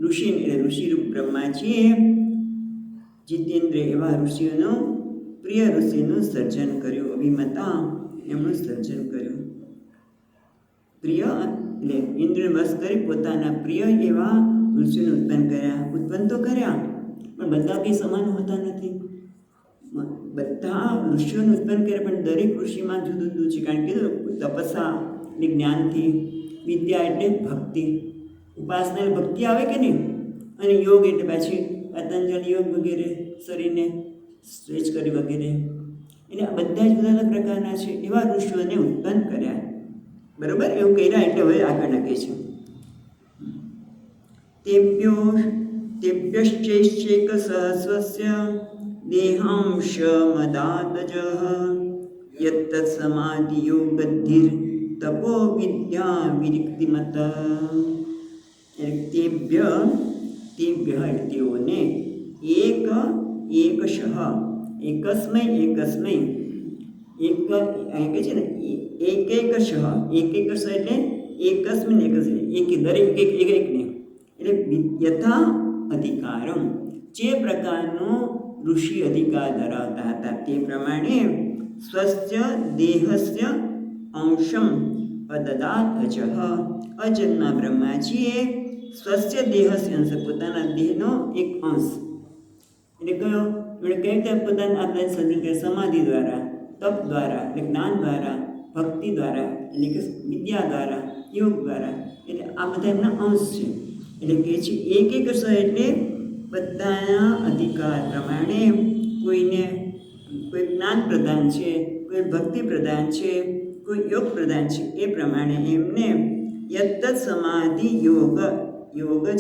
ઋષિરૂપ બ્રહ્માજીએ જીતેન્દ્ર એવા ઋષિઓનું પ્રિય ઋષિનું સર્જન કર્યું. અભિમતા એમનું સર્જન કર્યું. પ્રિય એટલે ઇન્દ્ર વશ કરી પોતાના પ્રિય એવા ઋષિઓને ઉત્પન્ન તો કર્યા, પણ બધા કંઈ સમાન હોતા નથી. બધા ઋષિઓને ઉત્પન્ન કર્યા, પણ દરેક ઋષિમાં જુદું જુદું છે. કારણ કે તપસ્યા એટલે જ્ઞાનથી, વિદ્યા એટલે ભક્તિ, ઉપાસના એટલે ભક્તિ આવે કે નહીં, અને યોગ એટલે પાછી પતંજલિ યોગ વગેરે, શરીરને સ્ટ્રેચ કરી વગેરે. એટલે આ બધા જુદા જુદા પ્રકારના છે. એવા ઋષિઓને ઉત્પન્ન કર્યા. બરાબર, એવું કર્યા એટલે હવે આગળ લખે છે. તેભ્યશ્ચૈક સહસ્વસ્ય દેહાંશ મદાદજ યત્ત સમાધિયોગધિર તપો વિદ્યા વિરિક્તિમત. તેભ્ય તેઓને એકશઃ એકસ્મૈ એક કહે છે ને, એકશઃ એટલે એકસ્મિન એક દરેક એકને, એટલે યથા અધિકારમ જે પ્રકારનો ઋષિ અધિકાર ધરાવતા હતા તે પ્રમાણે સ્વસ્ય દેહસ્ય અંશમ અદદાત અજન્મા બ્રહ્માજીએ સ્વસ્ય દેહસ્ય અંશ પોતાના દેહનો એક અંશ એટલે કયો કઈ રીતે પોતાના આપણે સર્જન કરે? સમાધિ દ્વારા, તપ દ્વારા એટલે જ્ઞાન દ્વારા, ભક્તિ દ્વારા એટલે કે વિદ્યા દ્વારા, યોગ દ્વારા, એટલે આ બધા એમના અંશ છે. એટલે કહે છે એક એટલે બધાના અધિકાર પ્રમાણે કોઈ જ્ઞાન પ્રદાન છે, કોઈ ભક્તિ પ્રદાન છે, કોઈ યોગ પ્રદાન છે. એ પ્રમાણે એમને યત્ત સમાધિ યોગ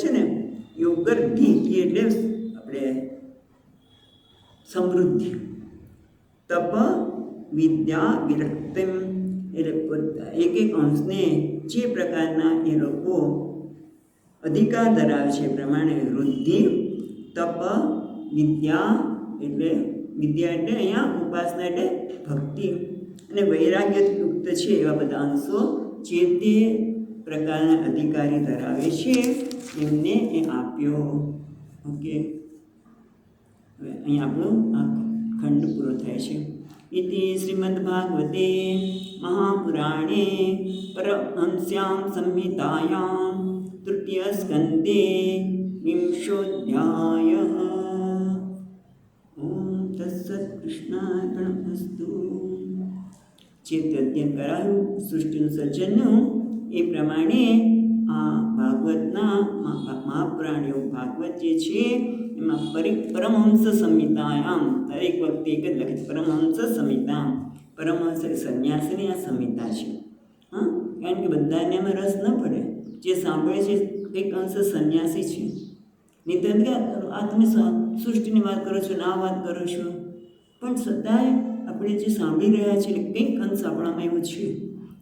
છે ને, યોગર્ધિ એટલે આપણે સમૃદ્ધિ, તપ વિદ્યા વિરક્તિ એટલે એક અંશને જે પ્રકારના એ લોકો અધિકાર ધરાવે છે એ પ્રમાણે વૃદ્ધિ, તપ, વિદ્યા એટલે અહીંયા ઉપાસના એટલે ભક્તિ, અને વૈરાગ્ય યુક્ત છે એવા બધા અંશો જે તે પ્રકારના અધિકારી ધરાવે છે એમને એ આપ્યો. ઓકે, હવે અહીં આપણો આ ખંડ પૂરો થાય છે. ઇતિ શ્રીમદ્ભાગવતે મહાપુરાણે પરમહંસ્યાં સંહિતાયાં તૃતીય સ્કંદે વિંશોધ્યાયઃ. ઓમ તત્સત કૃષ્ણાર્પણમસ્તુ. જે અધ્યયન કરાયું સૃષ્ટિનું સર્જનનું એ પ્રમાણે આ ભાગવતના મહાપુરાણ એવું ભાગવત જે છે એમાં પરમહંસ સંહિતાયામ દરેક વખતે એક જ લખે છે પરમહંસ સંહિતા. પરમહંસ સંન્યાસીની આ સંહિતા છે. હા, કારણ કે બધાને એમાં રસ ન પડે. જે સાંભળે છે કંઈક અંશ સંન્યાસી છે. નહીં તો આ તમે સૃષ્ટિની વાત કરો છો ને આ વાત કરો છો, પણ છતાંય આપણે જે સાંભળી રહ્યા છીએ કંઈક અંશ આપણામાં એવું છે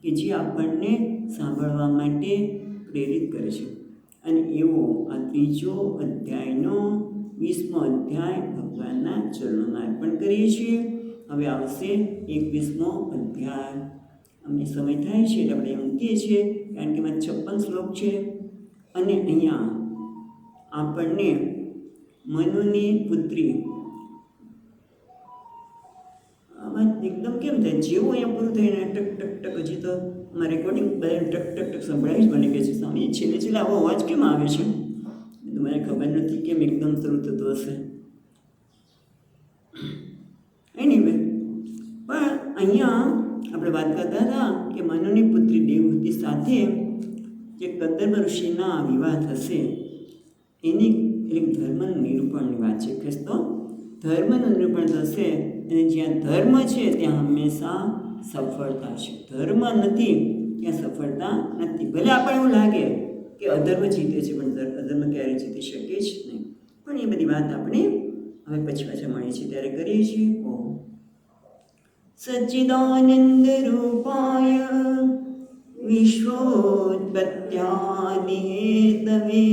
કે જે આપણને સાંભળવા માટે પ્રેરિત કરે છે. અને એવો આ ત્રીજો અધ્યાયનો 20મો અધ્યાય ભગવાનના ચરણોમાં અર્પણ કરીએ છીએ. હવે આવશે 21મો અધ્યાય. અમને સમય થાય છે એટલે આપણે મૂકીએ છીએ, કારણ કે એમાં 56 શ્લોક છે. અને અહીંયા આપણને મનુની પુત્રી આમાં એકદમ કેમ થાય જેવું અહીંયા પૂરું થઈને ટક ટક ટક, હજી તો અમારે રેકોર્ડિંગ બધા ટક ટક ટક સંભળાય જ મને કહે છે સ્વામી છેલ્લે આવો અવાજ કેમ આવે છે? તો મને ખબર નથી કેમ એકદમ શરૂ થતો હશે. એનીવે, પણ અહીંયા આપણે વાત કરતા હતા કે મનુની પુત્રી દેવહૂતિ સાથે જે કદર્પ ઋષિના વિવાહ થશે એની એક ધર્મનું નિરૂપણની વાત છે. ખાસ તો ધર્મનું નિરૂપણ થશે, અને જ્યાં ધર્મ છે ત્યાં હંમેશા સફળતા છે. ધર્મ નથી ત્યાં સફળતા નથી. ભલે આપણને એવું લાગે કે અધર્મ જીતે છે, પણ અધર્મ ક્યારેય જીતી શકે જ નહીં. પણ એ બધી વાત આપણે હવે પછી પાછા મળીએ છીએ ત્યારે કરીએ છીએ. ઓમ સચ્ચિદાનંદ રૂપાય વિશ્વોત્પત્યાદિહેતવે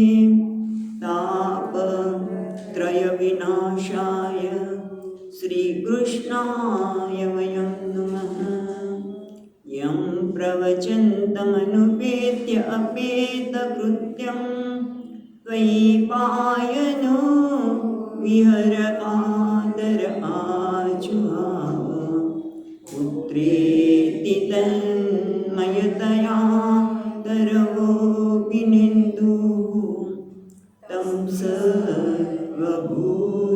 તાપત્રય વિનાશાય શ્રી કૃષ્ણાય વયં નમઃ. प्रवचन्तमनुपेत्य अपेतकृत्यं त्वयिपायनो विहरकादर आजुहाव पुत्रेति तन्मयतया तरवोऽभिनेन्दुः तं सर्वभूत